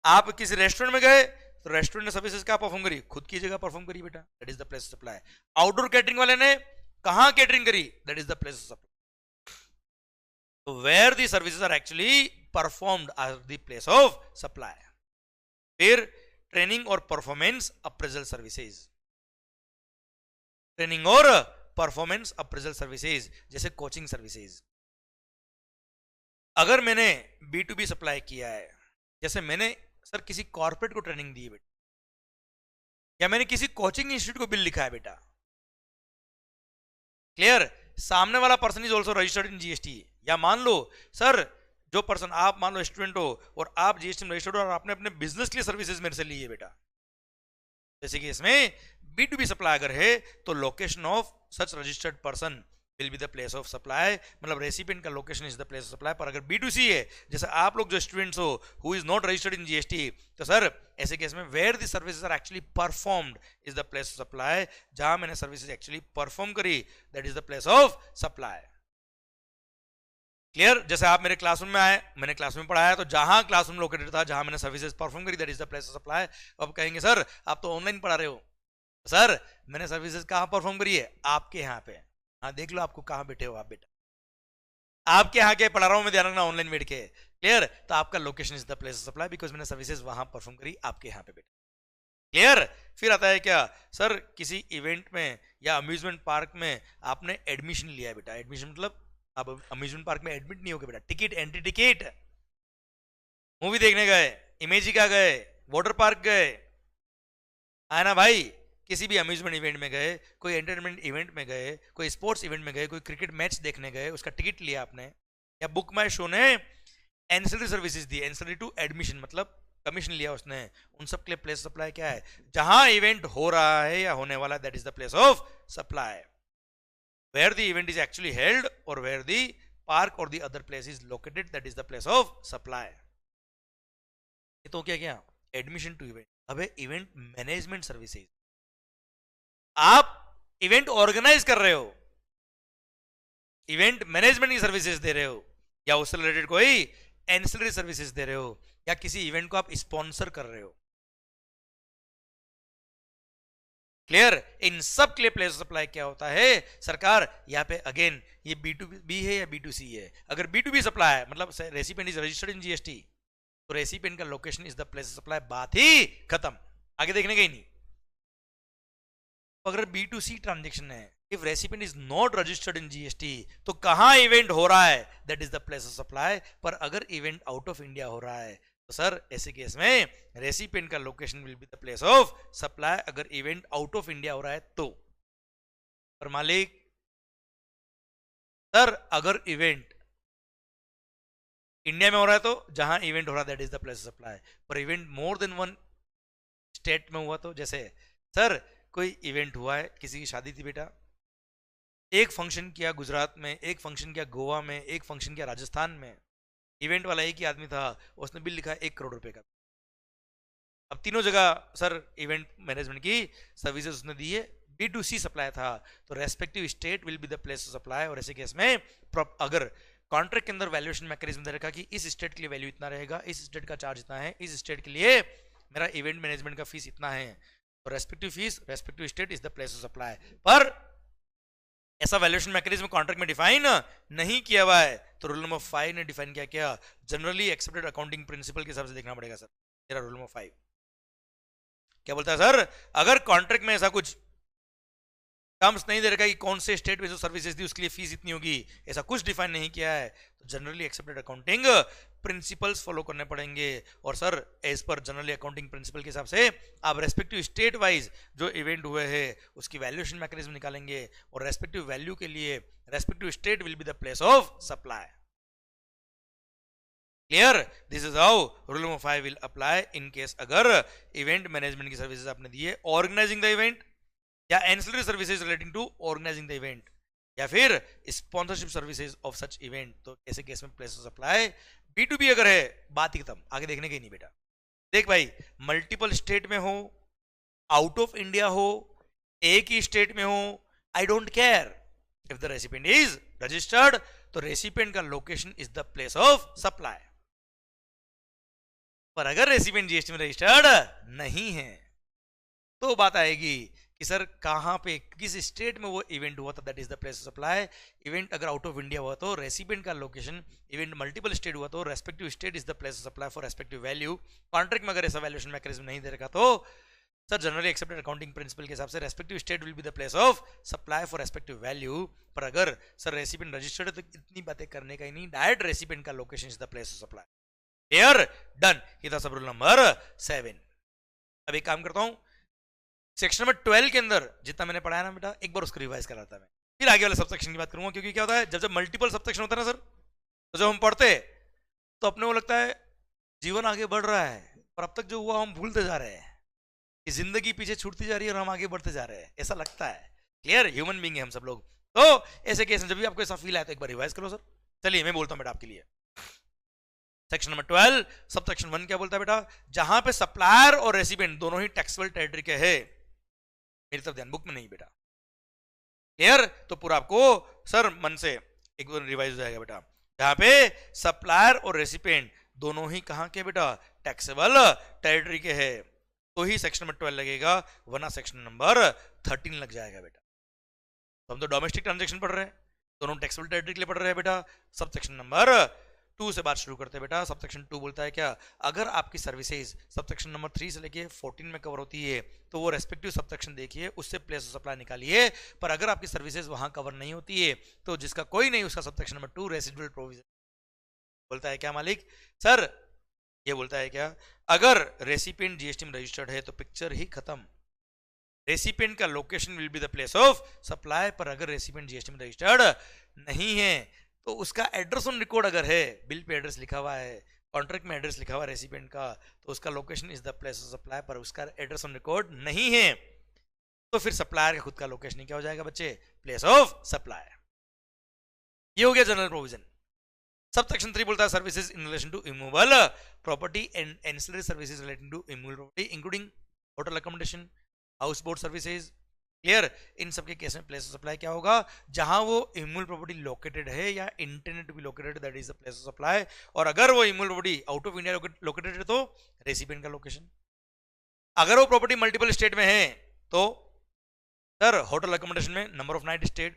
S1: आप किसी रेस्टोरेंट में गए तो रेस्टोरेंट ने सर्विसेज कहां परफॉर्म करी? खुद की जगह परफॉर्म करी बेटा, that is the place of supply. Outdoor catering वाले ने कहां कैटरिंग करी? That is the place of supply. तो where the services are actually performed are the place of supply. फिर ट्रेनिंग और परफॉर्मेंस अप्रेजल सर्विसेज, ट्रेनिंग और परफॉर्मेंस अप्रेजल सर्विसेज जैसे कोचिंग सर्विसेज। अगर मैंने B2B सप्लाई किया है, जैसे मैंने सर किसी कॉर्पोरेट को ट्रेनिंग दी है बेटा, या मैंने किसी कोचिंग इंस्टीट्यूट को बिल लिखा है बेटा, क्लियर, सामने वाला person is also registered in GST. या मान लो सर जो पर्सन, आप मान लो स्टूडेंट हो और आप जीएसटी में रजिस्टर्ड हो और आपने अपने बिजनेस के लिए सर्विसेज मेरे से ली है बेटा, जैसे कि इसमें B2B सप्लाई अगर है तो location of such registered person will be the place of supply, मतलब रेसिपिएंट का location is the place of supply. पर अगर B2C है, जैसे आप लोग जो स्टूडेंट्स हो who is not registered in GST, तो सर ऐसे केस में where the services are actually performed is the place of supply, जहां मैंने सर्विसेज एक्चुअली परफॉर्म करी that is the place of supply. Clear, जैसे आप मेरे क्लासरूम में आए, मैंने क्लासरूम में पढ़ाया, तो जहां क्लासरूम लोकेटेड था, जहां मैंने सर्विसेज परफॉर्म करी that is the place of supply. अब कहेंगे सर आप तो ऑनलाइन पढ़ा रहे हो, सर मैंने सर्विसेज कहां परफॉर्म करी है? आपके यहाँ पे। हाँ देख लो आपको कहां बैठे हो आप बेटा, आपके यहाँ के पढ़ा रहा हूं मैं, ध्यान रखना ऑनलाइन बैठ के, क्लियर। तो आपका location is the place of supply because मैंने सर्विसेज वहां परफॉर्म करी आपके यहाँ पे बेटा, क्लियर। फिर आता है क्या सर, किसी इवेंट में या अम्यूजमेंट पार्क में आपने एडमिशन लिया है बेटा, एडमिशन मतलब आप अम्यूजमेंट पार्क में एडमिट नहीं होगे बेटा, टिकट, एंट्री टिकट, मूवी देखने गए, इमेजिका गए, वाटर पार्क गए, है ना भाई, किसी भी अम्यूजमेंट इवेंट में गए, कोई एंटरटेनमेंट इवेंट में गए, कोई स्पोर्ट्स इवेंट में गए, कोई क्रिकेट मैच देखने गए, उसका टिकट लिया आपने, या बुक माई शो ने एंसिलरी सर्विसेज दी, एंसिलरी टू एडमिशन मतलब कमीशन लिया उसने, उन सब के लिए प्लेस सप्लाई क्या है? जहां इवेंट हो रहा है या होने वाला, that is the place of supply. Where the event is actually held और वेयर द पार्क और the other place is located, that is the place of supply. ये तो क्या क्या एडमिशन टू इवेंट। अब है इवेंट मैनेजमेंट सर्विसेज, आप इवेंट ऑर्गेनाइज कर रहे हो, इवेंट मैनेजमेंट की सर्विसेज दे रहे हो, या उससे रिलेटेड कोई एंसिलरी सर्विसेज दे रहे हो, या किसी इवेंट को आप स्पॉन्सर कर रहे हो, क्लियर। इन सब के लिए प्लेस ऑफ सप्लाई क्या होता है सरकार? यहाँ पे अगेन ये B2B है या B2C है। अगर B2B सप्लाई है मतलब recipient is registered in GST, तो रेसिपिएंट का location is the place of supply, बात ही खत्म, आगे देखने का ही नहीं। अगर B2C ट्रांजेक्शन है, if recipient is not registered in GST, तो कहां इवेंट हो रहा है? That is the place of supply. पर अगर इवेंट आउट ऑफ इंडिया हो रहा है तो सर ऐसे केस में रेसिपिएंट का location will be the place of supply, अगर इवेंट आउट ऑफ इंडिया हो रहा है तो। पर मालिक सर अगर इवेंट इंडिया में हो रहा है तो जहां इवेंट हो रहा है that is the place of supply, पर event more than one state में हुआ तो, जैसे सर कोई इवेंट हुआ है, किसी की शादी थी बेटा, एक फंक्शन किया गुजरात में, एक फंक्शन किया गोवा में, एक फंक्शन किया राजस्थान में, इवेंट वाला एक ही आदमी था, उसने बिल लिखा 1 करोड़ रुपए का। अब तीनों जगह सर इवेंट मैनेजमेंट की सर्विसेज उसने दी है, B2C सप्लाई था, तो respective state will be the place of supply. और ऐसे केस में अगर कॉन्ट्रैक्ट के अंदर वैल्यूएशन मैकेनिज्म दे रखा कि इस स्टेट के लिए वैल्यू इतना रहेगा, इस स्टेट का चार्ज इतना है, इस स्टेट के लिए मेरा इवेंट मैनेजमेंट का फीस इतना है, तो respective fees respective state is the place of supply. पर ऐसा वैल्यूएशन मैकेनिज्म कॉन्ट्रैक्ट में डिफाइन नहीं किया हुआ है, तो रूल नंबर 5 ने डिफाइन किया क्या? जनरली एक्सेप्टेड अकाउंटिंग प्रिंसिपल के हिसाब से देखना पड़ेगा सर, मेरा रूल नंबर 5 क्या बोलता है सर? अगर कॉन्ट्रैक्ट में ऐसा कुछ टर्म्स नहीं दे रखा कि कौन से स्टेट में जो सर्विसेज दी उसके लिए फीस इतनी होगी, ऐसा कुछ डिफाइन नहीं किया है, तो generally accepted accounting principles follow करने पड़ेंगे। और sir as per generally accounting principle के हिसाब से आप रेस्पेक्टिव स्टेट वाइज जो इवेंट हुए हैं उसकी वैल्यूएशन मैकेनिज्म निकालेंगे, और रेस्पेक्टिव वैल्यू के लिए respective state will be the place of supply. Clear, this is how rule number 5 will apply in case अगर इवेंट मैनेजमेंट की सर्विसेज आपने दी है, ऑर्गेनाइजिंग द इवेंट या ancillary services relating to organizing the event, या फिर sponsorship services of such event, तो ऐसे केस में प्लेस ऑफ सप्लाई। B2B अगर है बात ही खत्म, आगे देखने के ही नहीं बेटा। देख भाई मल्टीपल स्टेट में हो, आउट ऑफ इंडिया हो, एक ही स्टेट में हो, I don't care, if the recipient is registered तो रेसिपिएंट का location is the place of supply. पर अगर रेसिपिएंट जीएसटी में रजिस्टर्ड नहीं है तो बात आएगी कि सर कहां पे किस स्टेट में वो इवेंट हुआ था, that is the place of supply. Event अगर आउट ऑफ इंडिया हुआ तो रेसिपिएंट का लोकेशन, इवेंट मल्टीपल स्टेट हुआ तो respective state is the place of supply for respective value. Contract में अगर ऐसा वैल्यूएशन मैकेनिज्म नहीं दे रखा तो sir generally accepted accounting principle के हिसाब से respective state will be the place of supply for respective value. पर अगर सर रेसिपिएंट रजिस्टर्ड है तो इतनी बातें करने का ही नहीं, डायरेक्ट रेसिपिएंट का location is the place of supply. Clear, done. ये था सब रूल नंबर 7। अब एक काम करता हूं, सेक्शन नंबर 12 के अंदर जितना मैंने पढ़ाया ना बेटा, एक बार उसको रिवाइज कराता मैं, फिर आगे वाले सबसेक्शन की बात करूंगा। क्योंकि क्या होता है, जब जब मल्टीपल सबसेक्शन होता है ना सर, तो जब हम पढ़ते तो अपने को लगता है जीवन आगे बढ़ रहा है, पर अब तक जो हुआ हम भूलते जा रहे हैं, कि जिंदगी पीछे छूटती जा रही है और हम आगे बढ़ते जा रहे हैं, ऐसा लगता है। क्लियर, ह्यूमन बीइंग है हम सब लोग। तो ऐसे केस में जब भी आपको ऐसा फील आए तो एक बार रिवाइज करो सर। चलिए मैं बोलता हूं बेटा आपके लिए, सेक्शन नंबर 12 सब सेक्शन 1 क्या बोलता है बेटा, जहां पे सप्लायर और रेसिपिएंट दोनों ही टैक्सेबल टेरिटरी के हैं। मेरी तरफ ध्यान, बुक में नहीं बेटा। क्लियर, तो पूरा आपको सर मन से एक बार रिवाइज हो जाएगा बेटा। जहां पे सप्लायर और रेसिपिएंट दोनों ही कहां के बेटा, टैक्सेबल टेरिटरी के हैं, तो ही सेक्शन नंबर 12 लगेगा, वरना सेक्शन नंबर 13 लग जाएगा बेटा। तो हम तो डोमेस्टिक ट्रांजेक्शन पढ़ रहे हैं, दोनों टैक्सेबल टेरिटरी के लिए पढ़ रहे हैं बेटा। सब सेक्शन नंबर 2 से बात शुरू करते हैं बेटा। सब सेक्शन 2 बोलता है क्या, अगर आपकी सर्विसेज सब सेक्शन नंबर 3 से लेके 14 में कवर होती है तो वो रेस्पेक्टिव सब सेक्शन देखिए, उससे प्लेस ऑफ सप्लाई निकालिए। पर अगर आपकी सर्विसेज वहां कवर नहीं होती है तो जिसका कोई नहीं, उसका sub section number 2 residual provision बोलता है क्या मालिक सर, ये बोलता है क्या, अगर रेसिपिएंट जीएसटी में रजिस्टर्ड है तो पिक्चर ही खत्म। रेसिपिएंट का location will be the place of supply. पर अगर रेसिपिएंट जीएसटी में रजिस्टर्ड नहीं है तो उसका एड्रेस ऑन रिकॉर्ड अगर है, बिल पे एड्रेस लिखा हुआ है, कॉन्ट्रैक्ट में एड्रेस लिखा हुआ है रेसिपिएंट का, तो उसका location is the place of supply. पर उसका एड्रेस ऑन रिकॉर्ड नहीं है तो फिर सप्लायर का खुद का लोकेशन क्या हो जाएगा बच्चे, प्लेस ऑफ सप्लाई। ये हो गया जनरल प्रोविजन। सब सेक्शन 3 बोलता है services in relation to immovable property and ancillary services relating to immovable property including hotel accommodation, house boat services. Clear, इन सब के केस में प्लेस ऑफ सप्लाई क्या होगा, जहां वो इमूवेबल प्रॉपर्टी लोकेटेड है या intended to be located, that is the place of supply. और अगर वो immovable property out of India located है तो रेसिपिएंट का लोकेशन। अगर वो प्रॉपर्टी मल्टीपल स्टेट में है तो सर होटल अकोमोडेशन में number of night stayed,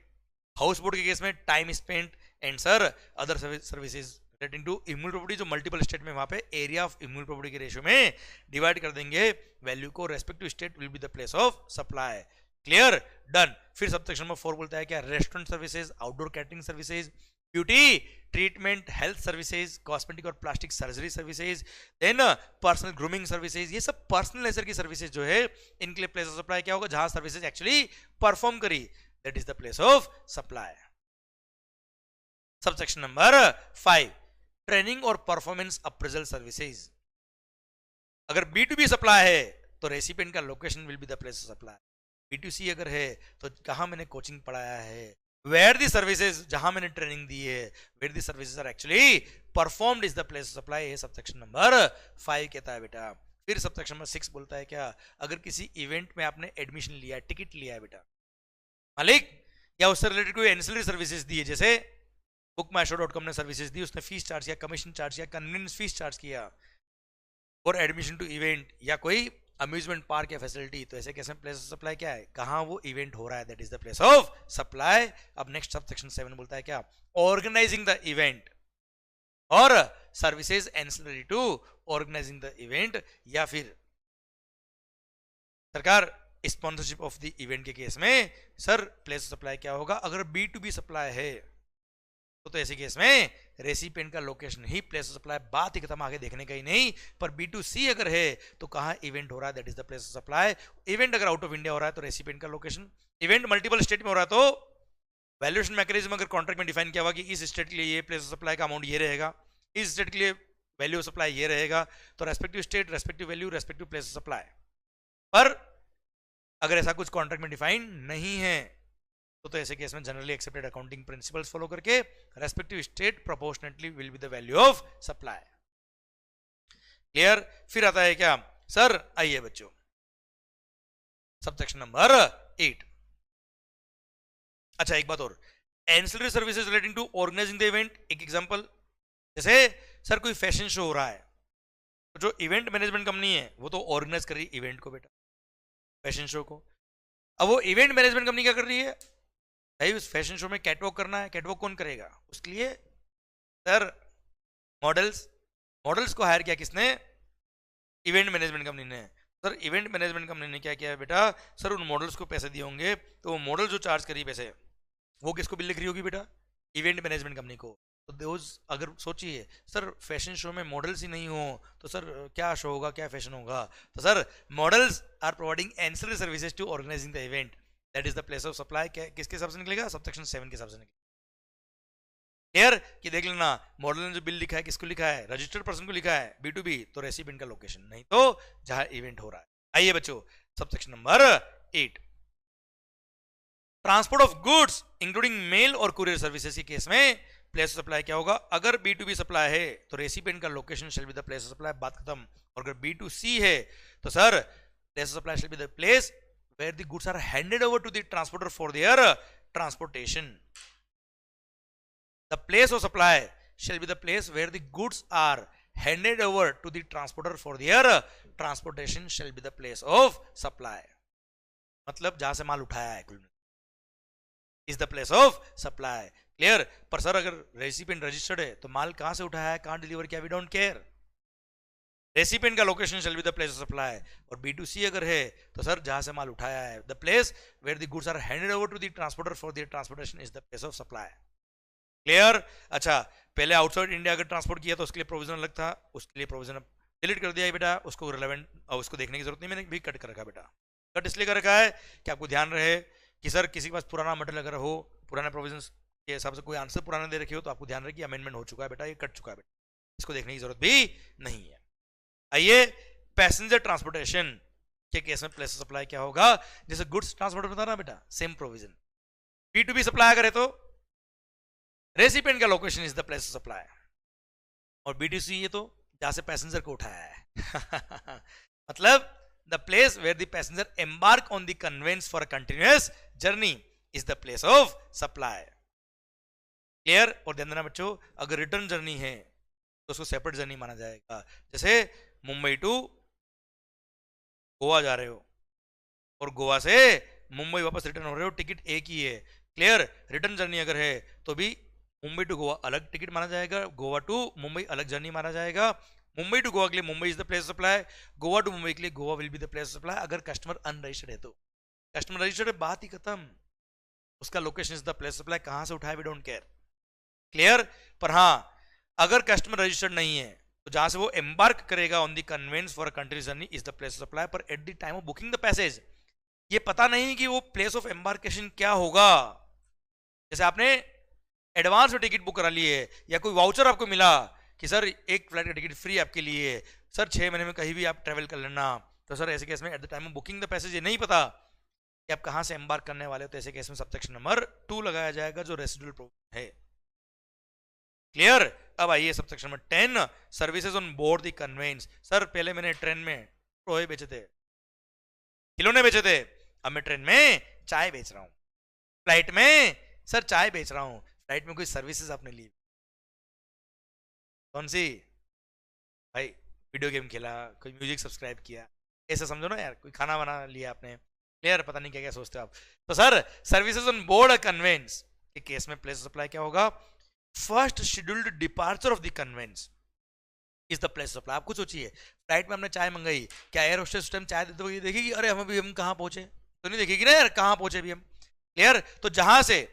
S1: house boat के केस में time spent, and sir other services relating to immovable property जो मल्टीपल स्टेट में, वहां पे एरिया ऑफ इमूवेबल प्रॉपर्टी के रेशियो में डिवाइड कर देंगे वैल्यू को, respective state will be the place of supply. Clear, done. फिर सब सेक्शन नंबर 4 बोलता है क्या, restaurant services, outdoor catering services, beauty treatment, health services, cosmetic और plastic surgery services, then personal grooming services. ये सब पर्सनल नेचर की सर्विसेज जो है इनके लिए प्लेस ऑफ सप्लाई क्या होगा, जहां सर्विसेज एक्चुअली परफॉर्म करी, that is the place of supply. Sub section number 5 training और परफॉर्मेंस अप्रेजल सर्विसेज। अगर B2B सप्लाई है तो रेसिपिएंट का location will be the place of supply. B2C अगर है तो कहां मैंने कोचिंग पढ़ाया है, वेयर दी सर्विसेज, जहां मैंने ट्रेनिंग दी है, where the services are actually performed is the place of supply. ये सब सेक्शन नंबर 5 कहता है बेटा। फिर सब सेक्शन नंबर 6 बोलता है क्या, अगर किसी इवेंट में आपने एडमिशन लिया है, टिकट लिया है बेटा मालिक, या उससे रिलेटेड कोई एंसिलरी सर्विसेज दी है, जैसे bookmyshow.com ने सर्विसेज दी, उसने फीस चार्ज किया, कमीशन चार्ज किया, कन्वीनियंस फीस चार्ज किया और एडमिशन टू इवेंट, या कोई अम्यूजमेंट पार्क या फैसिलिटी, तो ऐसे कैसे प्लेस ऑफ सप्लाई क्या है, कहां वो इवेंट हो रहा है, that is the place of supply. अब नेक्स्ट सब सेक्शन 7 बोलता है क्या, ऑर्गेनाइजिंग द इवेंट और services ancillary to organizing the event, या फिर सरकार स्पॉन्सरशिप ऑफ द इवेंट के केस में सर प्लेस ऑफ सप्लाई क्या होगा, अगर B2B सप्लाई है तो ऐसे केस में रेसिपिएंट का location he place of supply, बात ही खत्म, आगे देखने का ही नहीं। पर B2C अगर है तो कहां इवेंट हो रहा है, that is the place of supply. Event अगर आउट ऑफ इंडिया हो रहा है तो रेसिपिएंट का लोकेशन, इवेंट मल्टीपल स्टेट में हो रहा है तो वैल्यूएशन मैकेनिज्म अगर कॉन्ट्रैक्ट में डिफाइन किया हुआ कि इस स्टेट के लिए ये प्लेस ऑफ सप्लाई का अमाउंट ये रहेगा, इस स्टेट के लिए वैल्यू ऑफ सप्लाई ये रहेगा, तो respective state, respective value, respective place of supply. पर अगर ऐसा कुछ कॉन्ट्रैक्ट में डिफाइन नहीं है तो ऐसे केस में generally accepted accounting principles follow करके respective state proportionately will be the value of supply. Clear. फिर आता है क्या सर, आइए बच्चों सब सेक्शन नंबर 8। अच्छा एक बात और, ancillary services relating to organizing the event, एक एग्जांपल, जैसे सर कोई फैशन शो हो रहा है, तो जो इवेंट मैनेजमेंट कंपनी है वो तो ऑर्गेनाइज कर रही है इवेंट को बेटा, फैशन शो को। अब वो इवेंट मैनेजमेंट कंपनी क्या कर रही है भाई, उस फैशन शो में कैटवॉक करना है, कैटवॉक कौन करेगा, उसके लिए सर मॉडल्स, मॉडल्स को हायर किया किसने, इवेंट मैनेजमेंट कंपनी ने। सर इवेंट मैनेजमेंट कंपनी ने क्या किया है बेटा, सर उन मॉडल्स को पैसे दिए होंगे, तो वो मॉडल जो चार्ज करी पैसे, वो किसको बिल लिख रही होगी बेटा, इवेंट मैनेजमेंट कंपनी को। तो दोज अगर सोचिए सर फैशन शो में मॉडल्स ही नहीं हो तो सर क्या शो होगा, क्या फैशन होगा, तो sir models are providing ancillary services to organizing the event, that is the place of supply. किसके हिसाब से निकलेगा, सबसेक्शन 7 के हिसाब से निकलेगा। क्लियर कि देख लेना मॉडल ने जो बिल लिखा है किसको लिखा है, रजिस्टर्ड पर्सन को लिखा है, B2B तो रेसिपिएंट का लोकेशन, नहीं तो जहां इवेंट हो रहा है। आइए बच्चों subsection number 8, transport of goods including mail और कुरियर सर्विसेज के केस में प्लेस ऑफ सप्लाई क्या होगा, अगर B2B सप्लाई है तो रेसिपिएंट का location shall be the place of supply, बात खत्म। और अगर B2C है तो sir place of supply shall be the place where the goods are handed over to the transporter for their transportation. The place of supply shall be the place where the goods are handed over to the transporter for their transportation shall be the place of supply। मतलब जहां से माल उठाया है कुल is the place of supply। Clear. पर सर अगर रेसिपिएंट रजिस्टर्ड है तो माल कहां से उठाया है, कहां डिलीवर किया, वी डोंट केयर, रेसिपिएंट का location shall be the place of supply. और B2C अगर है तो सर जहां से माल उठाया है, the place where the goods are handed over to the transporter for their transportation is the place of supply. Clear. अच्छा पहले आउटसाइड इंडिया अगर ट्रांसपोर्ट किया तो उसके लिए प्रोविजन अलग था, उसके लिए प्रोविजन डिलीट कर दिया है बेटा, उसको रिलेवेंट उसको देखने की जरूरत नहीं, मैंने भी कट कर रखा बेटा। कट इसलिए कर रखा है कि आपको ध्यान रहे कि सर किसी के पास पुराना मटेरियल अगर हो, पुराने प्रोविजन के हिसाब से कोई आंसर पुराना दे रखे हो तो आपको ध्यान रहे कि अमेंडमेंट हो चुका है बेटा, ये कट चुका है बेटा, इसको देखने की जरूरत भी नहीं है। आइए पैसेंजर ट्रांसपोर्टेशन के केस में प्लेस ऑफ सप्लाई क्या होगा, जैसे गुड्स ट्रांसपोर्ट बता ना बेटा, सेम प्रोविजन। B2B सप्लाई करे तो रेसिपिएंट का location is the place of supply, और B2C ये तो जहां से पैसेंजर को उठाया है मतलब the place where the passenger embark on the conveyance for a continuous journey is the place of supply. Clear. और ध्यान देना बच्चों अगर रिटर्न जर्नी है तो उसको सेपरेट जर्नी माना जाएगा, जैसे मुंबई टू गोवा जा रहे हो और गोवा से मुंबई वापस रिटर्न हो रहे हो, टिकट एक ही है। क्लियर। रिटर्न जर्नी अगर है तो भी मुंबई टू गोवा अलग टिकट माना जाएगा, गोवा टू मुंबई अलग जर्नी माना जाएगा। मुंबई टू गोवा के लिए Mumbai is the place of supply, Goa to Mumbai के लिए Goa will be the place of supply. अगर कस्टमर अनरजिस्टर्ड है तो, कस्टमर रजिस्टर्ड है बात ही खत्म, उसका location is the place of supply, कहां से उठाया वी डोंट केयर। क्लियर। पर हाँ अगर कस्टमर रजिस्टर्ड नहीं है तो जहां से वो एम्बार्क करेगा on the conveyance for a country journey is the place of supply, पर at the time of booking the passage ये पता नहीं कि वो प्लेस ऑफ एम्बार्केशन क्या होगा। जैसे आपने एडवांस में टिकट बुक करा ली है या कोई वाउचर आपको मिला कि सर एक फ्लाइट का टिकट फ्री आपके लिए, सर 6 महीने में कहीं भी आप ट्रेवल कर लेना, तो सर ऐसे केस में eight the time of booking the passage ये नहीं पता कि आप कहां से एम्बार्क करने वाले हो, तो ऐसे केस में सबसेक्शन नंबर 2 लगाया जाएगा जो रेसिडुअल प्रोविजन है। क्लियर। अब आइए subsection number 10 services on board the conveyance. Sir पहले मैंने ट्रेन में टोहे बेचे थे, खिलौने बेचे थे, अब मैं ट्रेन में चाय बेच रहा हूं, फ्लाइट में सर चाय बेच रहा हूं, फ्लाइट में कोई सर्विसेज आपने ली, कौन सी भाई, वीडियो गेम खेला, कोई म्यूजिक सब्सक्राइब किया, ऐसा समझो ना यार, कोई खाना बना लिया आपने। क्लियर। पता नहीं क्या क्या सोचते हो आप। तो sir services on board a conveyance के केस में प्लेस ऑफ सप्लाई क्या होगा, first scheduled departure of the convince is the place of supply. आप कुछ सोचिए फ्लाइट में हमने चाय मंगाई, क्या एयर होस्टेस उस टाइम चाय देते हुए देखेगी अरे हम अभी हम कहां पहुंचे, तो नहीं देखेगी ना यार कहां पहुंचे अभी हम। क्लियर। तो जहां से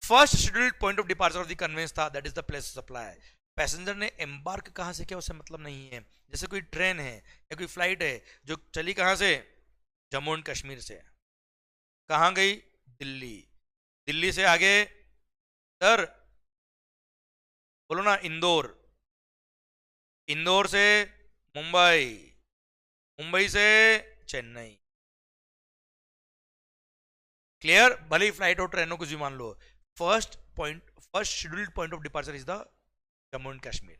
S1: first scheduled point of departure of the conveyance था that is the place of supply. Passenger ने एम्बार्क कहां से किया उससे मतलब नहीं है, जैसे कोई ट्रेन है या कोई फ्लाइट है जो चली कहां से, जम्मू एंड कश्मीर से, कहां गई, दिल्ली, दिल्ली से आगे सर बोलो ना इंदौर, इंदौर से मुंबई, मुंबई से चेन्नई। क्लियर। भले ही फ्लाइट और ट्रेनों कुछ भी मान लो, first scheduled point of departure is the Jammu and Kashmir.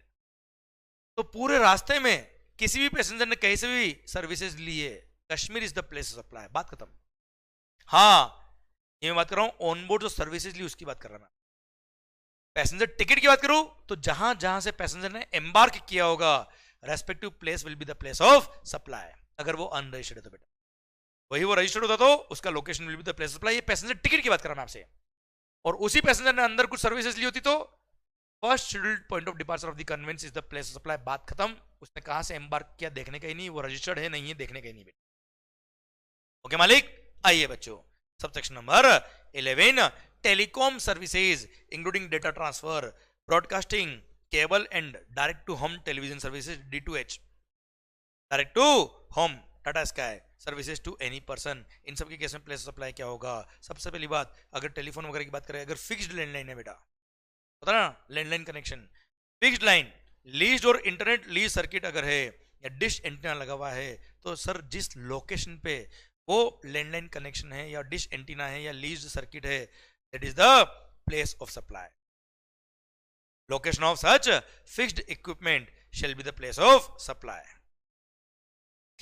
S1: तो पूरे रास्ते में किसी भी पैसेंजर ने कैसे भी सर्विसेज लिए, Kashmir is the place of supply, बात खत्म। हाँ ये मैं बात कर रहा हूं ऑन बोर्ड जो सर्विसेज ली उसकी बात कर रहा हूं मैं। पैसेंजर टिकट की बात करूं तो जहां जहां से पैसेंजर ने एम्बार्क किया होगा, respective place will be the place of supply. अगर वो अनरजिस्टर्ड है तो बेटा, वही वो रजिस्टर्ड होता तो उसका location will be the place of supply. ये पैसेंजर टिकट की बात कर रहा हूं मैं आपसे। और उसी पैसेंजर ने अंदर कुछ सर्विसेज ली होती तो first scheduled point of departure of the convince is the place of supply. बात खत्म। उसने कहां से एम्बार्क किया देखने का ही नहीं, वो रजिस्टर्ड है नहीं है देखने का ही नहीं बेटा। ओके मालिक, आइए बच्चों subsection number 11, telecom services including data transfer, broadcasting, cable and direct to home television services D2H, direct to home Tata Sky services to any person. इन सब के केस में प्लेस सप्लाई क्या होगा? सबसे पहली बात, अगर टेलीफोन वगैरह की बात करें, अगर फिक्स्ड लैंडलाइन है बेटा, पता ना landline connection, fixed line, lease और इंटरनेट लीज सर्किट अगर है या डिश एंटीना लगा हुआ है, तो सर जिस लोकेशन पे वो लैंडलाइन कनेक्शन है या डिश एंटीना है या लीज सर्किट है, that is the place of supply. Location of such fixed equipment shall be the place of supply.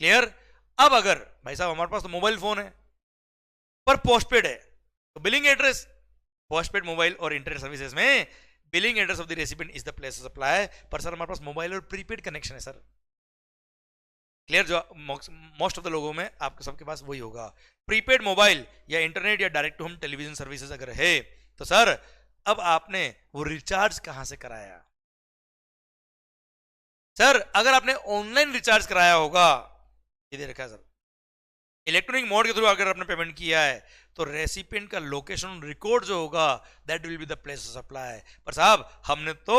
S1: Clear? अब अगर भाई साहब हमारे पास तो मोबाइल फोन है पर पोस्टपेड है, तो बिलिंग एड्रेस, पोस्टपेड मोबाइल और इंटरनेट सर्विसेज में billing address of the recipient is the place of supply. पर सर हमारे पास मोबाइल और प्रीपेड कनेक्शन है सर। क्लियर? जो मोस्ट ऑफ द लोगों में आपके सबके पास वही होगा, प्रीपेड मोबाइल या इंटरनेट या direct to home television services अगर है, तो सर अब आपने वो रिचार्ज कहां से कराया? सर अगर आपने ऑनलाइन रिचार्ज कराया होगा, ये दे रखा है सर, इलेक्ट्रॉनिक मोड के थ्रू अगर आपने पेमेंट किया है, तो रेसिपिएंट का लोकेशन रिकॉर्ड जो होगा that will be the place of supply. पर साहब हमने तो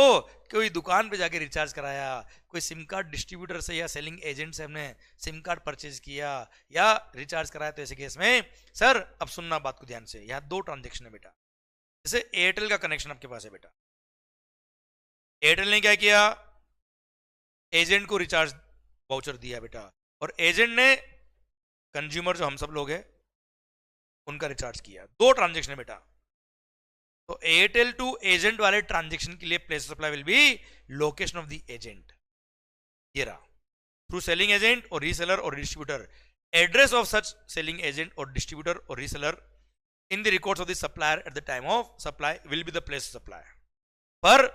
S1: कोई दुकान पे जाके रिचार्ज कराया, कोई सिम कार्ड डिस्ट्रीब्यूटर से या सेलिंग एजेंट से हमने सिम कार्ड परचेज किया या रिचार्ज कराया, तो ऐसे केस में सर अब सुनना बात को ध्यान से, यहां दो ट्रांजेक्शन है बेटा। जैसे एयरटेल का कनेक्शन आपके पास है बेटा, एयरटेल ने क्या किया, एजेंट को रिचार्ज वाउचर दिया बेटा, और एजेंट ने कंज्यूमर जो हम सब लोग हैं उनका रिचार्ज किया। दो ट्रांजेक्शन है बेटा। तो एयरटेल टू एजेंट वाले ट्रांजेक्शन के लिए place of supply will B location of the agent. ये रहा, थ्रू सेलिंग एजेंट और रीसेलर और distributor, address of such selling agent और डिस्ट्रीब्यूटर और reseller in the records of the supplier eight the time of supply will be the place of supply. पर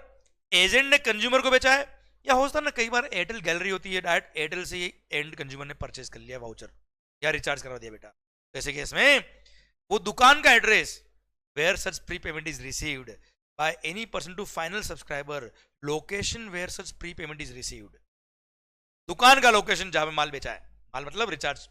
S1: एजेंट ने कंज्यूमर को बेचा है, या होता ना कई बार एयरटेल गैलरी होती है, डायरेक्ट एयरटेल से एंड कंज्यूमर ने परचेज कर लिया वाउचर या रिचार्ज करा दिया बेटा। तो ऐसे केस में वो दुकान का address where such pre payment is received by any person to final subscriber, location where such pre payment is received, दुकान का लोकेशन जहां पे माल बेचा है, माल मतलब रिचार्ज।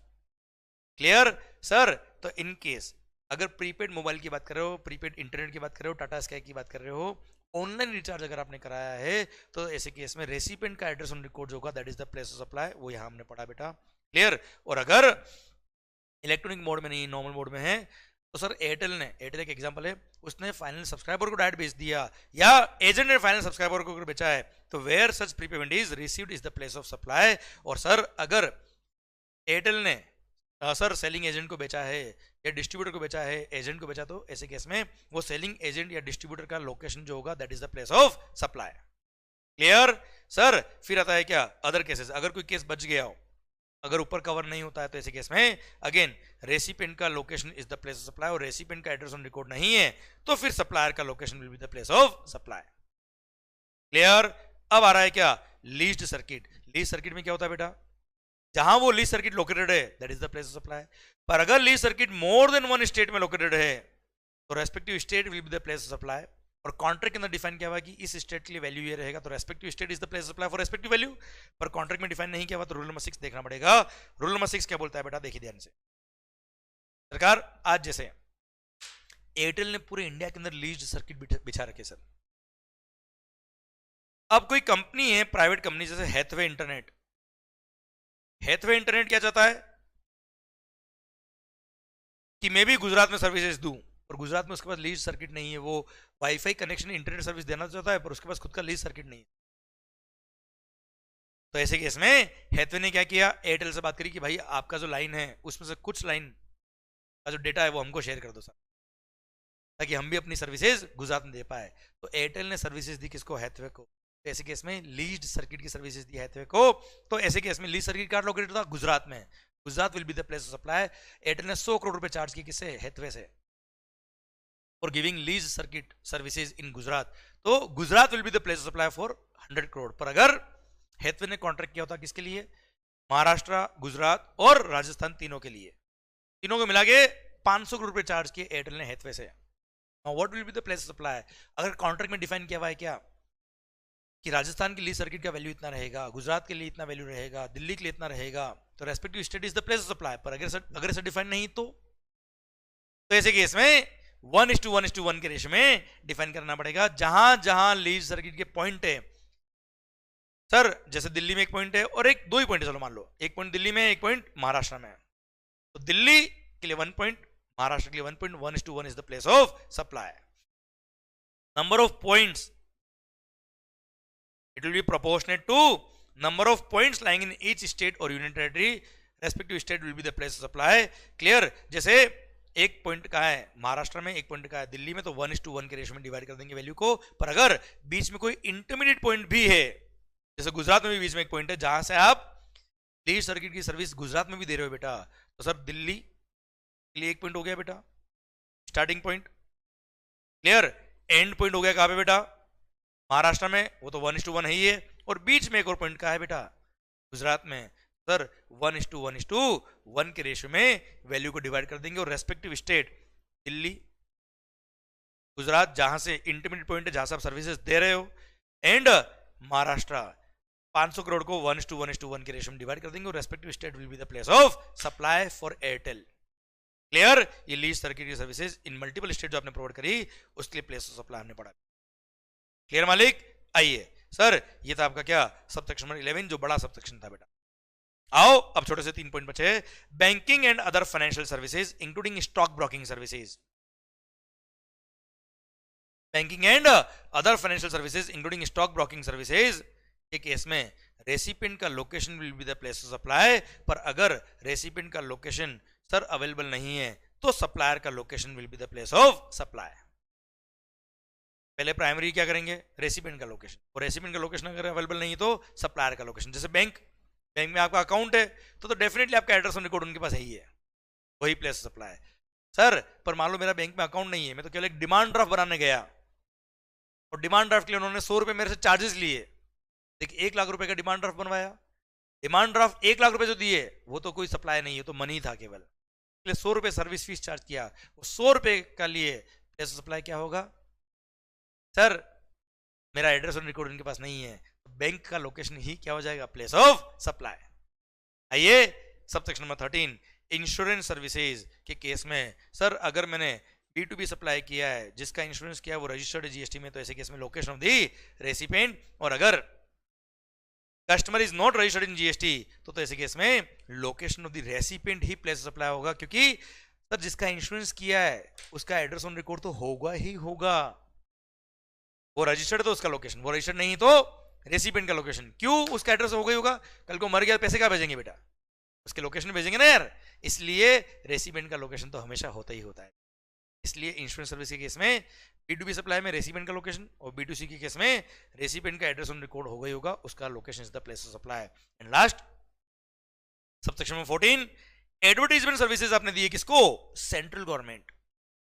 S1: Clear sir? तो इन केस अगर प्रीपेड मोबाइल की बात कर रहे हो, प्रीपेड इंटरनेट की बात कर रहे हो, टाटा स्काई की बात कर रहे हो, ऑनलाइन रिचार्ज अगर आपने कराया है, तो ऐसे केस में रेसिपिएंट का एड्रेस ऑन रिकॉर्ड होगा, that is the place of supply. वो यहां हमने पढ़ा बेटा। क्लियर? और अगर इलेक्ट्रॉनिक मोड में नहीं, नॉर्मल मोड में है, तो सर एयरटेल ने, एयरटेल एक एग्जांपल है, उसने फाइनल सब्सक्राइबर को डायरेक्ट बेच दिया या एजेंट ने फाइनल सब्सक्राइबर को बेचा है, तो where such prepayment is received is the place of supply. और सर अगर एयरटेल ने सर सेलिंग एजेंट को बेचा है या डिस्ट्रीब्यूटर को बेचा है, एजेंट को बेचा, तो ऐसे केस में वो सेलिंग एजेंट या डिस्ट्रीब्यूटर का लोकेशन जो होगा that is the place of supply. Clear sir? फिर आता है क्या अदर केसेस, अगर कोई केस बच गया हो, अगर ऊपर कवर नहीं होता है, तो ऐसे केस में अगेन रेसिपिएंट का location is the place of supply, और रेसिपिएंट का एड्रेस ऑन रिकॉर्ड नहीं है, तो फिर सप्लायर का location will be the place of supply. Clear? अब आ रहा है क्या लीज्ड सर्किट। लीज सर्किट में क्या होता है बेटा, जहां वो लीज सर्किट लोकेटेड है that is the place of supply. पर अगर लीज सर्किट मोर देन वन स्टेट में लोकेटेड है, तो respective state will be the place of supply. और कॉन्ट्रैक्ट के अंदर डिफाइन किया हुआ कि इस स्टेट के लिए वैल्यू ये रहेगा, तो respective state is the place of supply for respective value. पर कॉन्ट्रैक्ट में डिफाइन नहीं किया हुआ, तो रूल नंबर 6 देखना पड़ेगा। रूल नंबर 6 क्या बोलता है बेटा, देखिए ध्यान से। सरकार आज जैसे एयरटेल ने पूरे इंडिया के अंदर लीज्ड सर्किट बिछा रखे सर। अब कोई कंपनी है, प्राइवेट कंपनी, जैसे हैथवे इंटरनेट, हैथवे इंटरनेट क्या चाहता है कि मैं भी गुजरात में सर्विसेज दूं, और गुजरात में उसके पास लीज सर्किट नहीं है, वो वाईफाई कनेक्शन इंटरनेट सर्विस देना चाहता है, पर उसके पास खुद का लीज सर्किट नहीं है। तो ऐसे केस में हैथवे ने क्या किया, एयरटेल से बात करी कि भाई आपका जो लाइन है उसमें से कुछ लाइन का जो डेटा है वो हमको शेयर कर दो सर, ताकि हम भी अपनी सर्विसेज गुजरात में दे पाए। तो एयरटेल ने सर्विसेज दी किसको, हैथवे को। तो ऐसे केस में लीज्ड सर्किट की सर्विसेज दी हैथवे को। तो ऐसे केस में लीज सर्किट कार्ड लोकेटेड था गुजरात में, Gujarat will be the place of supply. Airtel ने 100 करोड़ रुपए चार्ज किए किससे, हैथवे से। For giving lease circuit services in Gujarat, तो Gujarat will be the place of supply for 100 crore. पर अगर हेथवे ने कॉन्ट्रैक्ट किया होता किसके लिए, महाराष्ट्र, गुजरात और राजस्थान, तीनों के लिए, तीनों को मिला के 500 करोड़ रुपए चार्ज किए एयरटेल ने हेथवे से। What will be the place of supply, अगर कॉन्ट्रैक्ट में डिफाइन किया हुआ है क्या कि राजस्थान के लिए सर्किट का वैल्यू इतना रहेगा, गुजरात के लिए इतना वैल्यू रहेगा, दिल्ली के लिए इतना रहेगा, तो respective state is the place of supply. पर अगर ऐसा डिफाइन नहीं तो ऐसे केस में 1:1:1 के रेशियो में डिफाइन करना पड़ेगा। जहां जहां लीज सर्किट के पॉइंट है, सर जैसे दिल्ली में एक पॉइंट है और एक 2 ही पॉइंट है, चलो मान लो एक पॉइंट दिल्ली में, एक पॉइंट महाराष्ट्र में, तो दिल्ली के लिए 1 पॉइंट, महाराष्ट्र के लिए 1 point, 1:1 is the place of supply. Number of points, it will be proportionate to number of points lying in each state or union territory, respective state will be the place of supply। clear, जैसे एक पॉइंट का है महाराष्ट्र में, एक पॉइंट का है दिल्ली में, तो 1:1 के रेशियो में डिवाइड कर देंगे वैल्यू को। पर अगर बीच में कोई इंटरमीडिएट पॉइंट भी है, जैसे गुजरात में भी बीच में एक पॉइंट है जहां से आप लीज सर्किट की सर्विस गुजरात में भी दे रहे हो बेटा, तो सर दिल्ली के लिए एक पॉइंट हो गया बेटा starting point, clear, and point हो गया कहां पे बेटा, महाराष्ट्र में, वो तो 1:1 है ही है, और बीच में एक और पॉइंट का है बेटा गुजरात में, सर 1:1:1 के रेशियो में वैल्यू को डिवाइड कर देंगे और रेस्पेक्टिव स्टेट दिल्ली, गुजरात जहां से इंटरमीडिएट पॉइंट है जहां से आप सर्विसेज दे रहे हो, एंड महाराष्ट्र 500 करोड़ को 1:1:1 के रेशियो में डिवाइड कर देंगे और respective state will be the place of supply for Airtel. Clear, ये लीज सर्किट की सर्विसेज इन मल्टीपल स्टेट जो आपने प्रोवाइड करी उसके लिए प्लेस ऑफ सप्लाई हमने पढ़ा। क्लियर मालिक, आइए सर ये था आपका क्या सबसेक्शन नंबर 11 जो बड़ा सबसेक्शन था बेटा। आओ अब छोटे से 3 पॉइंट बचे, banking and other financial services including stock broking services. Banking and other financial services including stock broking services के केस में रेसिपिएंट का location will be the place of supply. पर अगर रेसिपिएंट का लोकेशन सर अवेलेबल नहीं है तो सप्लायर का location will be the place of supply. पहले प्राइमरी क्या करेंगे, रेसिपिएंट का लोकेशन, और रेसिपिएंट का लोकेशन अगर अवेलेबल नहीं है तो सप्लायर का लोकेशन। जैसे बैंक में आपका अकाउंट है तो डेफिनेटली आपका एड्रेस ऑन रिकॉर्ड उनके पास है ही है, वही प्लेस ऑफ सप्लाई। सर पर मान लो मेरा बैंक में अकाउंट नहीं है, मैं तो केवल एक डिमांड ड्राफ्ट बनाने गया और डिमांड ड्राफ्ट के लिए उन्होंने 100 रुपए मेरे से चार्जेस लिए, देखिए 1 लाख रुपए का डिमांड ड्राफ्ट बनवाया, डिमांड ड्राफ्ट 1 लाख रुपए जो दिए वो तो कोई सप्लाई नहीं है, तो मनी था केवल, इसलिए 100 रुपए सर्विस फीस चार्ज किया, वो 100 रुपए का लिए प्लेस ऑफ सप्लाई क्या होगा, सर मेरा एड्रेस और रिकॉर्ड इनके पास नहीं है, बैंक का लोकेशन ही क्या हो जाएगा, प्लेस ऑफ सप्लाई। आइए सबसेक्शन नंबर 13 इंश्योरेंस सर्विसेज के केस में, सर अगर मैंने B2B सप्लाई किया है जिसका इंश्योरेंस किया है वो रजिस्टर्ड जीएसटी में, तो ऐसे केस में लोकेशन ऑफ दी रेसिपिएंट, और अगर customer is not registered in GST तो ऐसे केस में location of the recipient he place of supply होगा, क्योंकि सर जिसका इंश्योरेंस किया है उसका एड्रेस ऑन रिकॉर्ड तो होगा ही होगा, वो रजिस्टर्ड तो उसका लोकेशन, वो रजिस्टर्ड नहीं तो रेसिपिएंट का लोकेशन। क्यों, उसका एड्रेस होगा ही होगा, कल को मर गया पैसे क्या भेजेंगे बेटा, उसके लोकेशन भेजेंगे ना यार, इसलिए रेसिपिएंट का लोकेशन तो हमेशा होता ही होता है। इसलिए इंश्योरेंस सर्विस के केस में B2B सप्लाई में रेसिपिएंट का लोकेशन, और B2C के केस में रेसिपिएंट का एड्रेस ऑन रिकॉर्ड होगा ही होगा, उसका location is the place of supply. And last subsection number 14 advertisement services आपने दिए किसको, central government,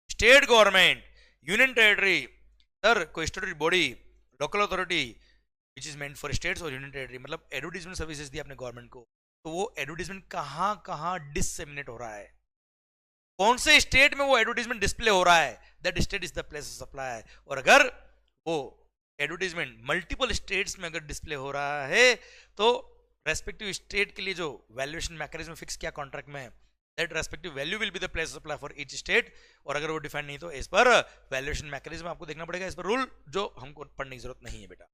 S1: state government, union territory, sir कोई statutory body, local authority which is meant for states और यूनियन टेरिटरी, मतलब एडवर्टाइजमेंट सर्विसेज दी आपने गवर्नमेंट को, तो वो एडवर्टाइजमेंट कहां कहां डिसेमिनेट हो रहा है, कौन से स्टेट में वो एडवर्टाइजमेंट डिस्प्ले हो रहा है, that state is the place of supply. और अगर वो एडवर्टाइजमेंट मल्टीपल स्टेट्स में अगर डिस्प्ले हो रहा है तो रेस्पेक्टिव स्टेट के लिए जो वैल्यूएशन मैकेनिज्म फिक्स किया कॉन्ट्रैक्ट में, that respective value will be the place of supply for each state, और अगर वो डिफाइन नहीं तो इस पर वैल्यूएशन मैकेनिज्म आपको देखना पड़ेगा, इस पर रूल जो हमको पढ़ने की जरूरत नहीं है बेटा।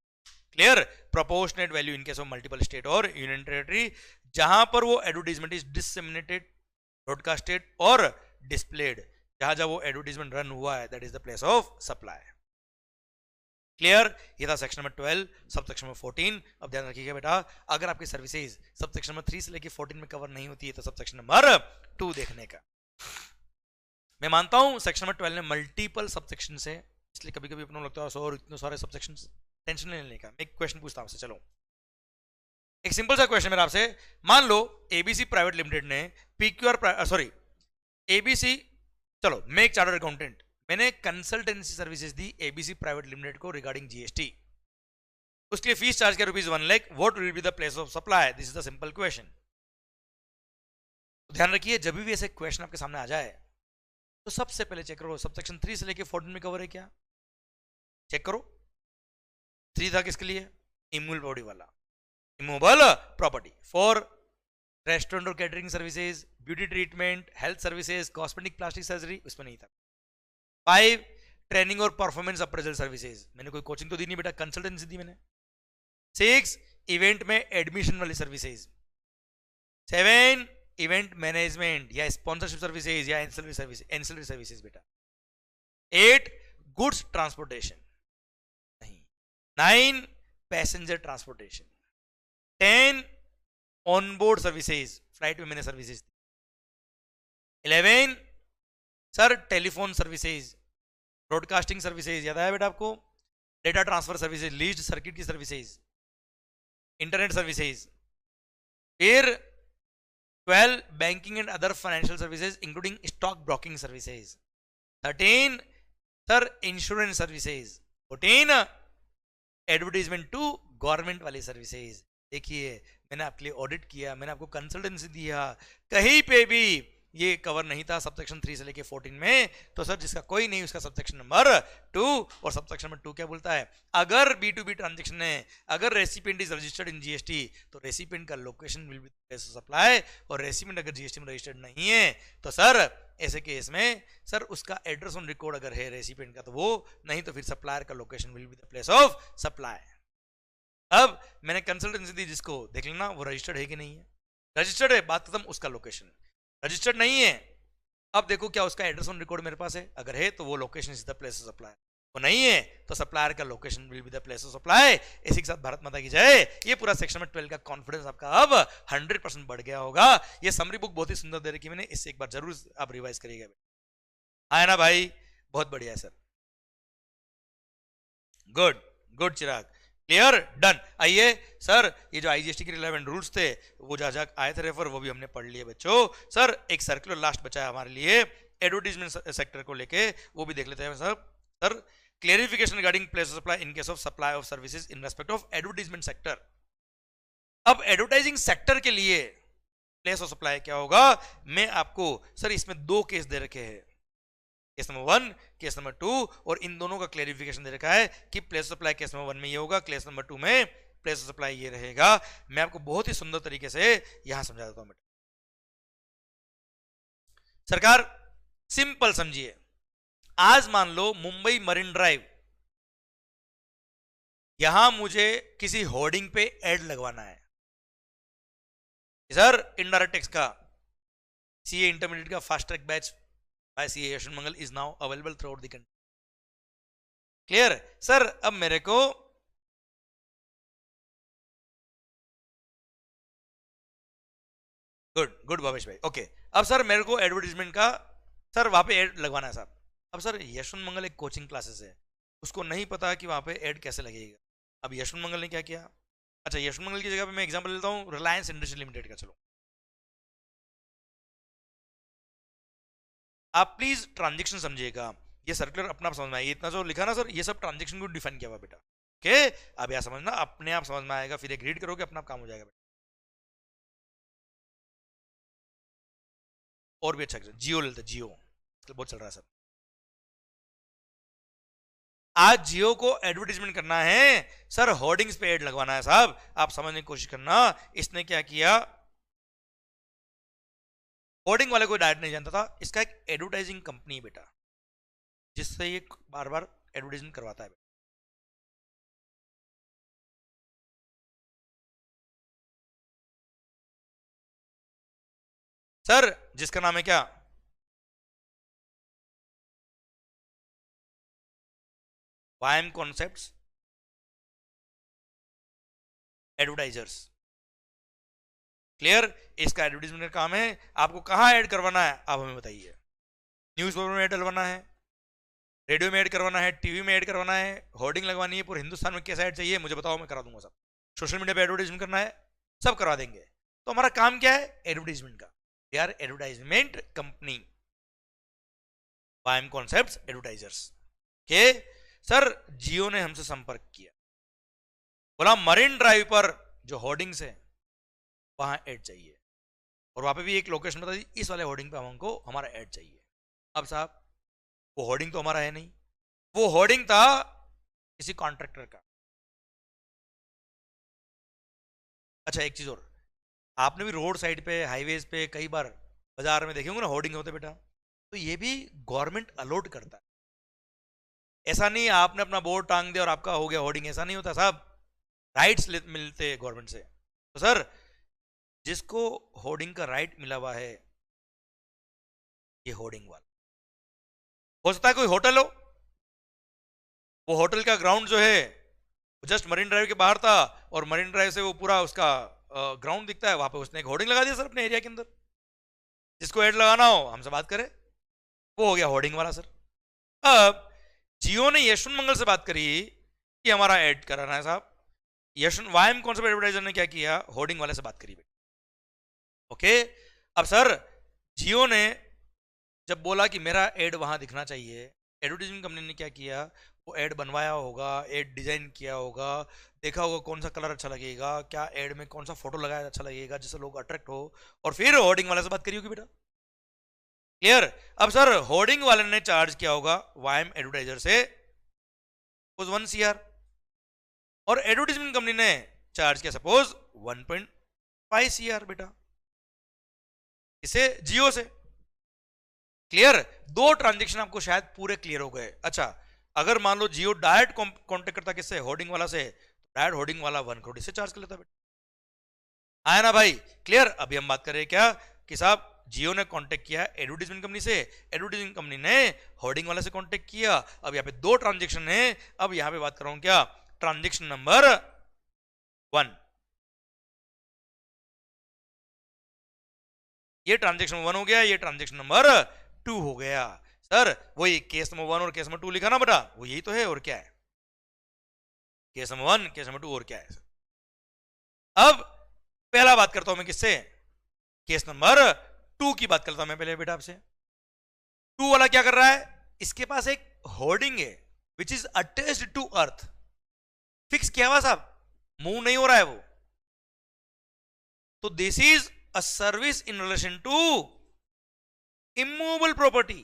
S1: Clear, proportionate value in case of multiple state और यूनियन टेरिटरी, जहां पर वो एडवर्टाइजमेंट इज डिसेमिनेटेड, ब्रॉडकास्टेड और डिस्प्लेड, जहां जहां वो एडवर्टाइजमेंट रन हुआ है, that is the place of supply. Clear, ये था सेक्शन नंबर 12 सबसेक्शन नंबर 14। अब ध्यान रखिएगा बेटा, अगर आपकी सर्विसेज सबसेक्शन नंबर 3 से लेकर 14 में कवर नहीं होती है तो सबसेक्शन नंबर 2 देखने का। मैं मानता हूं सेक्शन नंबर 12 में मल्टीपल सबसेक्शन है, इसलिए कभी कभी अपनों लगता है और इतने सारे सबसेक्शन, टेंशन नहीं लेने का। मैं एक क्वेश्चन पूछता हूं आपसे, चलो एक सिंपल सा क्वेश्चन मेरा आपसे, मान लो एबीसी प्राइवेट लिमिटेड ने पीक्यूआर, सॉरी एबीसी, चलो मैं एक चार्टर्ड अकाउंटेंट, मैंने कंसल्टेंसी सर्विसेज दी एबीसी प्राइवेट लिमिटेड को रिगार्डिंग जीएसटी, उसके लिए फीस चार्ज किया ₹1,00,000, what will be the place of supply? This is the simple question. तो ध्यान रखिए, जब भी ऐसे क्वेश्चन आपके सामने आ जाए तो सबसे पहले चेक करो सबसेक्शन 3 से लेके 14 में कवर है क्या, चेक करो। 3 था किसके लिए? इमूवेबल प्रॉपर्टी वाला, इमूवेबल प्रॉपर्टी फॉर रेस्टोरेंट और catering services, beauty treatment, health services, cosmetic, plastic surgery, उसमें नहीं था। 5 ट्रेनिंग और परफॉर्मेंस अप्रेजल सर्विसेज, मैंने कोई कोचिंग तो दी नहीं बेटा, कंसल्टेंसी दी मैंने। 6 इवेंट में एडमिशन वाली सर्विसेज। 7 इवेंट मैनेजमेंट या स्पॉन्सरशिप सर्विसेज या एंसिलरी सर्विसेज बेटा। 8 गुड्स ट्रांसपोर्टेशन नहीं। 9 passenger transportation. 10 onboard services, flight में मैंने सर्विसेज दी। 11 sir telephone services, broadcasting services, याद आया बेटा आपको? Data transfer services, leased circuit की सर्विसेज, इंटरनेट सर्विसेज। फिर 12 banking and other financial services including stock broking services. 13 sir insurance services. 14 advertisement to government वाली सर्विसेज। देखिए मैंने आपके लिए ऑडिट किया, मैंने आपको कंसल्टेंसी दिया, कहीं पे भी ये कवर नहीं था सबसेक्शन 3 से लेके 14 में। तो सर जिसका कोई नहीं उसका सबसेक्शन नंबर 2, और सबसेक्शन नंबर 2 क्या बोलता है? अगर B2B ट्रांजेक्शन है, अगर recipient is registered in GST, तो रेसिपिएंट का location will B place of supply, और रेसिपिएंट अगर जीएसटी में रजिस्टर्ड नहीं है तो सर ऐसे केस में सर उसका एड्रेस ऑन रिकॉर्ड अगर है रेसिपिएंट का तो वो, नहीं तो फिर सप्लायर का location will be the place of supply. अब मैंने कंसल्टेंसी दी जिसको, देख लेना वो रजिस्टर्ड है कि नहीं है। रजिस्टर्ड है, बात खत्म, उसका लोकेशन। रजिस्टर्ड नहीं है, अब देखो क्या उसका एड्रेस ऑन रिकॉर्ड मेरे पास है, अगर है तो वो location is the place of supply, वो नहीं है तो सप्लायर का location will be the place of supply. इसी के साथ भारत माता की जय। ये पूरा सेक्शन में 12 का कॉन्फिडेंस आपका अब 100% बढ़ गया होगा। ये समरी बुक बहुत ही सुंदर दे रखी मैंने, इससे एक बार जरूर आप रिवाइज करिएगा। आया ना भाई? बहुत बढ़िया है सर, गुड गुड चिराग, क्लियर, डन। आइए सर, ये जो आईजीएसटी के रिलेवेंट रूल्स थे वो जहाँ आए थे रेफर, वो भी हमने पढ़ लिए बच्चों। सर एक सर्कुलर लास्ट बचा है हमारे लिए एडवर्टीजमेंट सेक्टर को लेके, वो भी देख लेते हैं sir. Sir clarification regarding place of supply in case of supply of services in respect of advertisement sector. अब एडवर्टाइजिंग सेक्टर के लिए प्लेस ऑफ सप्लाई क्या होगा, मैं आपको सर इसमें 2 केस दे रखे हैं, केस नंबर 1, केस नंबर 2, और इन दोनों का क्लेरिफिकेशन दे रखा है कि place of supply case number 1 में ये होगा, केस नंबर 2 में प्लेस ऑफ सप्लाई ये रहेगा। मैं आपको बहुत ही सुंदर तरीके से यहां समझा देता हूं। सरकार सिंपल समझिए, आज मान लो मुंबई मरीन ड्राइव, यहां मुझे किसी होर्डिंग पे एड लगवाना है सर, इनडायरेक्ट टैक्स का सीए इंटरमीडिएट का fast track batch by CA Yashwant Mangal is now available throughout the country. Clear sir? अब मेरे को गुड गुड भावेश भाई, ओके। अब सर मेरे को एडवर्टीजमेंट का सर वहां पे एड लगवाना है साहब। अब सर यशवंत मंगल एक कोचिंग क्लासेस है, उसको नहीं पता कि वहां पे एड कैसे लगेगा। अब यशवंत मंगल ने क्या किया, अच्छा यशवंत मंगल की जगह पे मैं एग्जांपल लेता हूं रिलायंस इंडस्ट्री लिमिटेड का। चलो आप प्लीज ट्रांजेक्शन समझिएगा, ये सर्कुलर अपना आप समझ में आएगा। इतना जो लिखा ना सर, ये सब ट्रांजेक्शन को डिफाइन किया हुआ बेटा, ओके। अब यह समझना, अपने आप समझ में आएगा, फिर एक रीड करोगे अपना आप काम हो जाएगा बेटा। और भी अच्छा जियो लेते, जियो बहुत चल रहा है सर। आज जियो को एडवर्टीजमेंट करना है सर, होर्डिंग्स पे एड लगवाना है साहब, आप समझने की कोशिश करना। इसने क्या किया, होर्डिंग वाले को डायरेक्ट नहीं जानता था, इसका एक एडवर्टाइजिंग कंपनी है बेटा, जिससे ये बार बार एडवर्टाइजमेंट करवाता है। सर जिसका नाम है क्या, वाईएम कॉन्सेप्ट्स एडवर्टाइजर्स। क्लियर? इसका एडवर्टाइजमेंट का काम है, आपको कहां ऐड करवाना है आप हमें बताइए। न्यूज़पेपर में ऐड डलवाना है, रेडियो में ऐड करवाना है, टीवी में ऐड करवाना है, होर्डिंग लगवानी है, पूरे हिंदुस्तान में कैसा ऐड चाहिए मुझे बताओ, मैं करा दूंगा सब। सोशल मीडिया पे एडवर्टाइजमेंट करना है, सब करवा देंगे। तो हमारा काम क्या है, एडवर्टाइजमेंट का। We are advertisement company. YM concepts advertisers के। सर जियो ने हमसे संपर्क किया, बोला मरीन ड्राइव पर जो होर्डिंग्स है वहां ऐड चाहिए, और वहां पे भी एक लोकेशन बता दी, इस वाले होर्डिंग पे हमको हमारा ऐड चाहिए। अब साहब वो होर्डिंग तो हमारा है नहीं, वो होर्डिंग था किसी कॉन्ट्रैक्टर का। अच्छा एक चीज और, आपने भी रोड साइड पे हाईवेज पे कई बार बाजार में देखे होंगे ना होर्डिंग होते बेटा, तो ये भी गवर्नमेंट अलॉट करता है। ऐसा नहीं आपने अपना बोर्ड टांग दिया और आपका हो गया होर्डिंग, ऐसा नहीं होता साहब, राइट्स मिलते गवर्नमेंट से। तो सर जिसको होर्डिंग का राइट मिला हुआ है ये होर्डिंग वाला, हो सकता है कोई होटल हो, वो होटल का ग्राउंड जो है जस्ट मरीन ड्राइव के बाहर था, और मरीन ड्राइव से वो पूरा उसका ग्राउंड दिखता है, वहां पे उसने एक होर्डिंग लगा दिया सर अपने एरिया के अंदर। जिसको ऐड लगाना हो हमसे बात करे, वो हो गया होर्डिंग वाला सर। अब जियो ने यशवंत मंगल से बात करी कि हमारा ऐड कराना है साहब, यशवंत वाईएम कॉन्सेप्ट एडवर्टाइजर ने क्या किया, होर्डिंग वाले से बात करी बेटा। ओके, अब सर जियो ने जब बोला कि मेरा ऐड वहां दिखना चाहिए, एडवर्टाइजमेंट कंपनी ने क्या किया, वो ऐड बनवाया होगा, ऐड डिजाइन किया होगा, देखा होगा कौन सा कलर अच्छा लगेगा, क्या ऐड में कौन सा फोटो लगाया अच्छा लगेगा जिससे लोग अट्रैक्ट हो, और फिर होर्डिंग वाले से बात करी होगी बेटा। क्लियर। अब सर होर्डिंग वाले ने चार्ज किया होगा वाईएम एडवर्टाइजर से 1 CR, और एडवर्टाइजमेंट कंपनी ने चार्ज किया सपोज 1.5 CR बेटा, इसे जियो से। क्लियर, दो ट्रांजेक्शन आपको शायद पूरे क्लियर हो गए। अच्छा अगर मान लो जियो डायरेक्ट कॉन्टेक्ट करता किससे, होर्डिंग वाला से, तो डायरेक्ट होर्डिंग वाला 1 करोड़ से चार्ज कर लेता बेटा। आया ना भाई, क्लियर। अभी हम बात कर रहे हैं क्या कि साहब जियो ने कांटेक्ट किया एडवर्टाइजमेंट कंपनी से, एडवर्टाइजमेंट कंपनी ने होर्डिंग वाले से कांटेक्ट किया। अब यहाँ पे दो ट्रांजेक्शन है, अब यहाँ पे बात कर रहा हूं क्या, ट्रांजेक्शन नंबर 1, ये ट्रांजेक्शन 1 हो गया, ये ट्रांजेक्शन नंबर 2 हो गया। सर वही केस नंबर 1 और केस नंबर 2 लिखा ना बेटा, वो यही तो है, और क्या है, केस नंबर 1 केस नंबर 2 और क्या है। अब पहला बात करता हूं मैं किससे, केस नंबर 2 की बात करता हूं मैं पहले बेटा आपसे। 2 वाला क्या कर रहा है, इसके पास एक होर्डिंग है which is attached to earth, fix किया हुआ साहब, मूव नहीं हो रहा है वो। तो this is a service in relation to immovable property.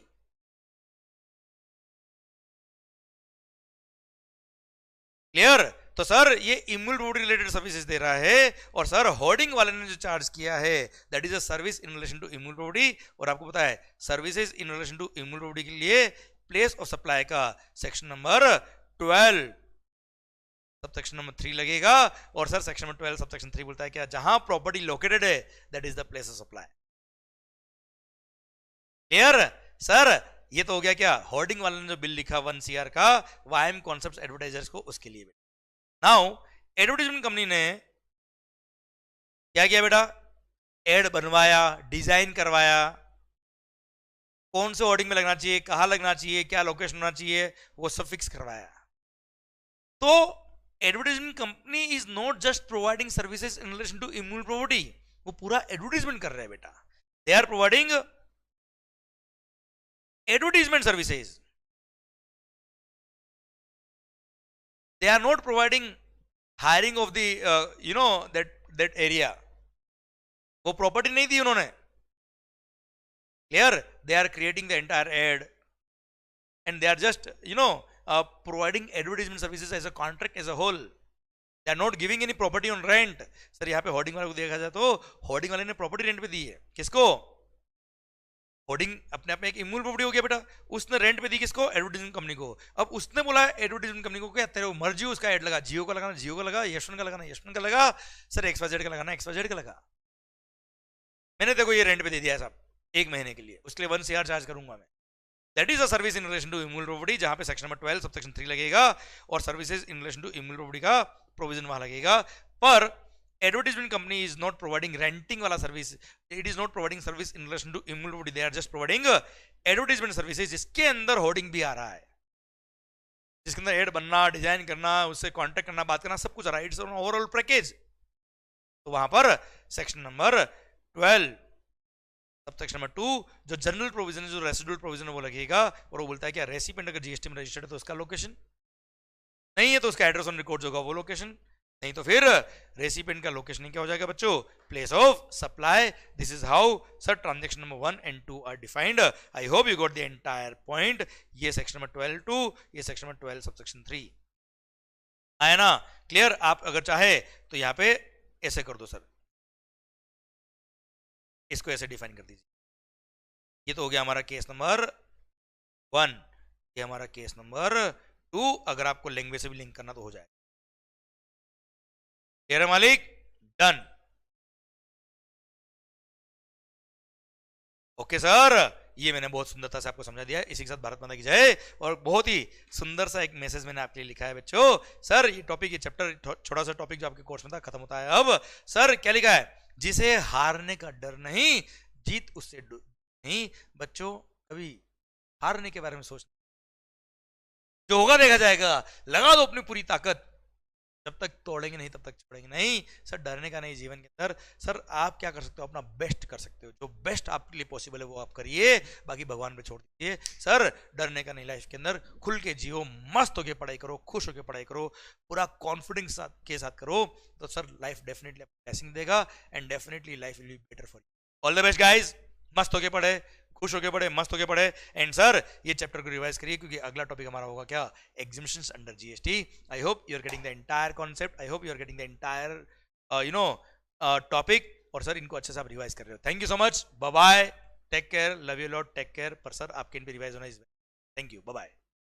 S1: Clear. तो सर ये इमूवेबल प्रॉपर्टी रिलेटेड सर्विसेज दे रहा है, और सर होर्डिंग वाले ने जो चार्ज किया है that is a service in relation to immovable property. और आपको पता है services in relation to immovable property के लिए प्लेस ऑफ सप्लाई का सेक्शन नंबर 12 सबसेक्शन नंबर 3 लगेगा, और सर सेक्शन नंबर 12 सबसेक्शन 3 बोलता है क्या, जहां प्रॉपर्टी लोकेटेड है that is the place of supply. Clear. Sir ये तो हो गया क्या, होर्डिंग वाले ने जो बिल लिखा 1 CR का वाईएम कॉन्सेप्ट्स एडवर्टाइजर्स को, उसके लिए। नाउ एडवर्टाइजमेंट कंपनी ने क्या किया बेटा, एड बनवाया, डिजाइन करवाया, कौन से होर्डिंग में लगना चाहिए, कहां लगना चाहिए, क्या लोकेशन होना चाहिए, वो सब फिक्स करवाया। तो advertisement company is not just providing services in relation to immovable property, वो पूरा एडवर्टाइजमेंट कर रहे हैं बेटा। They are providing advertisement services, they are not providing hiring of the that area, वो प्रॉपर्टी नहीं दी उन्होंने। Clear, they are creating the entire ad and they are just providing advertisement services as a contract as a whole, they are not giving any property on rent। Sir यहाँ पे होर्डिंग वाले को देखा जाए तो होर्डिंग वाले ने प्रॉपर्टी रेंट पे दी है, किसको, होर्डिंग अपने आप में एक इमूवेबल प्रॉपर्टी हो गया बेटा, उसने रेंट पे दी किसको, एडवर्टाइजमेंट कंपनी को। अब उसने बोला एडवर्टाइजमेंट कंपनी को क्या, तेरे मर्जी उसका एड लगा, जियो का लगाना जियो का लगा, यशवंत का लगाना यशवंत का लगा, सर XYZ का लगाना XYZ का लगा। मैंने देखो ये रेंट पे दे दिया साहब 1 महीने के लिए, उसके लिए 1 CR चार्ज करूंगा मैं। That is a service in relation to immovable property, जहां पे सेक्शन नंबर 12 सबसेक्शन 3 लगेगा, और services in relation to immovable property का प्रोविजन वहां लगेगा। पर advertisement company is not providing renting वाला service, it is not providing service in relation to immovable property, they are just providing advertisement services, जिसके अंदर होर्डिंग भी आ रहा है, जिसके अंदर एड बनना, डिजाइन करना, उससे कांटेक्ट करना, बात करना, सब कुछ आ रहा है, इट्स एन ओवरऑल पैकेज। तो वहां पर सेक्शन नंबर 12 सबसेक्शन नंबर 2 जो जनरल प्रोविजन है, जो रेसिडुअल प्रोविजन है वो लगेगा, और वो बोलता है क्या रेसिपिएंट अगर जीएसटी में रजिस्टर्ड है तो उसका लोकेशन, नहीं है तो उसका एड्रेस ऑन रिकॉर्ड होगा वो लोकेशन, नहीं तो फिर रेसिपिएंट का लोकेशन क्या हो जाएगा बच्चों, place of supply. This is how sir transaction number 1 and 2 are defined. I hope you got the entire point. ये सेक्शन नंबर 12 2, ये सेक्शन नंबर 12 सबसेक्शन 3 आया ना, क्लियर। आप अगर चाहे तो यहां पे ऐसे कर दो सर, इसको ऐसे डिफाइन कर दीजिए। ये तो हो गया हमारा केस नंबर 1, ये हमारा केस नंबर 2। अगर आपको लैंग्वेज से भी लिंक करना तो हो जाए। क्लियर है मालिक, डन। ओके सर, ये मैंने बहुत सुंदरता से आपको समझा दिया। इसी के साथ भारत माता की जय। और बहुत ही सुंदर सा एक मैसेज मैंने आपके लिए लिखा है बच्चों। सर ये टॉपिक, ये चैप्टर, छोटा सा टॉपिक जो आपके कोर्स में था खत्म होता है अब। सर क्या लिखा है, जिसे हारने का डर नहीं, जीत उससे नहीं। बच्चों कभी हारने के बारे में सोच, जो होगा देखा जाएगा, लगा दो अपनी पूरी ताकत, जब तक तोड़ेंगे नहीं तब तक छोड़ेंगे नहीं। सर डरने का नहीं जीवन के अंदर। सर आप क्या कर सकते हो, अपना बेस्ट कर सकते हो, जो बेस्ट आपके लिए पॉसिबल है वो आप करिए, बाकी भगवान पे छोड़ दीजिए। सर डरने का नहीं, लाइफ के अंदर खुल के जियो, मस्त होके पढ़ाई करो, खुश होके पढ़ाई करो, पूरा कॉन्फिडेंस के साथ करो, तो सर लाइफ डेफिनेटली ब्लेसिंग देगा and definitely life will be better for you. All the best guys, मस्त होके पढ़े, खुश होके पढ़े, मस्त होके पढ़े। एंड सर ये चैप्टर को रिवाइज करिए, क्योंकि अगला टॉपिक हमारा होगा क्या, exhibitions under GST. I hope you are getting the entire concept, I hope you are getting the entire topic, और सर इनको अच्छे से आप रिवाइज कर रहे हो। Thank you so much, bye bye, take care, love you lot, take care. पर सर आपके इन पे रिवाइज होना is, thank you, bye bye.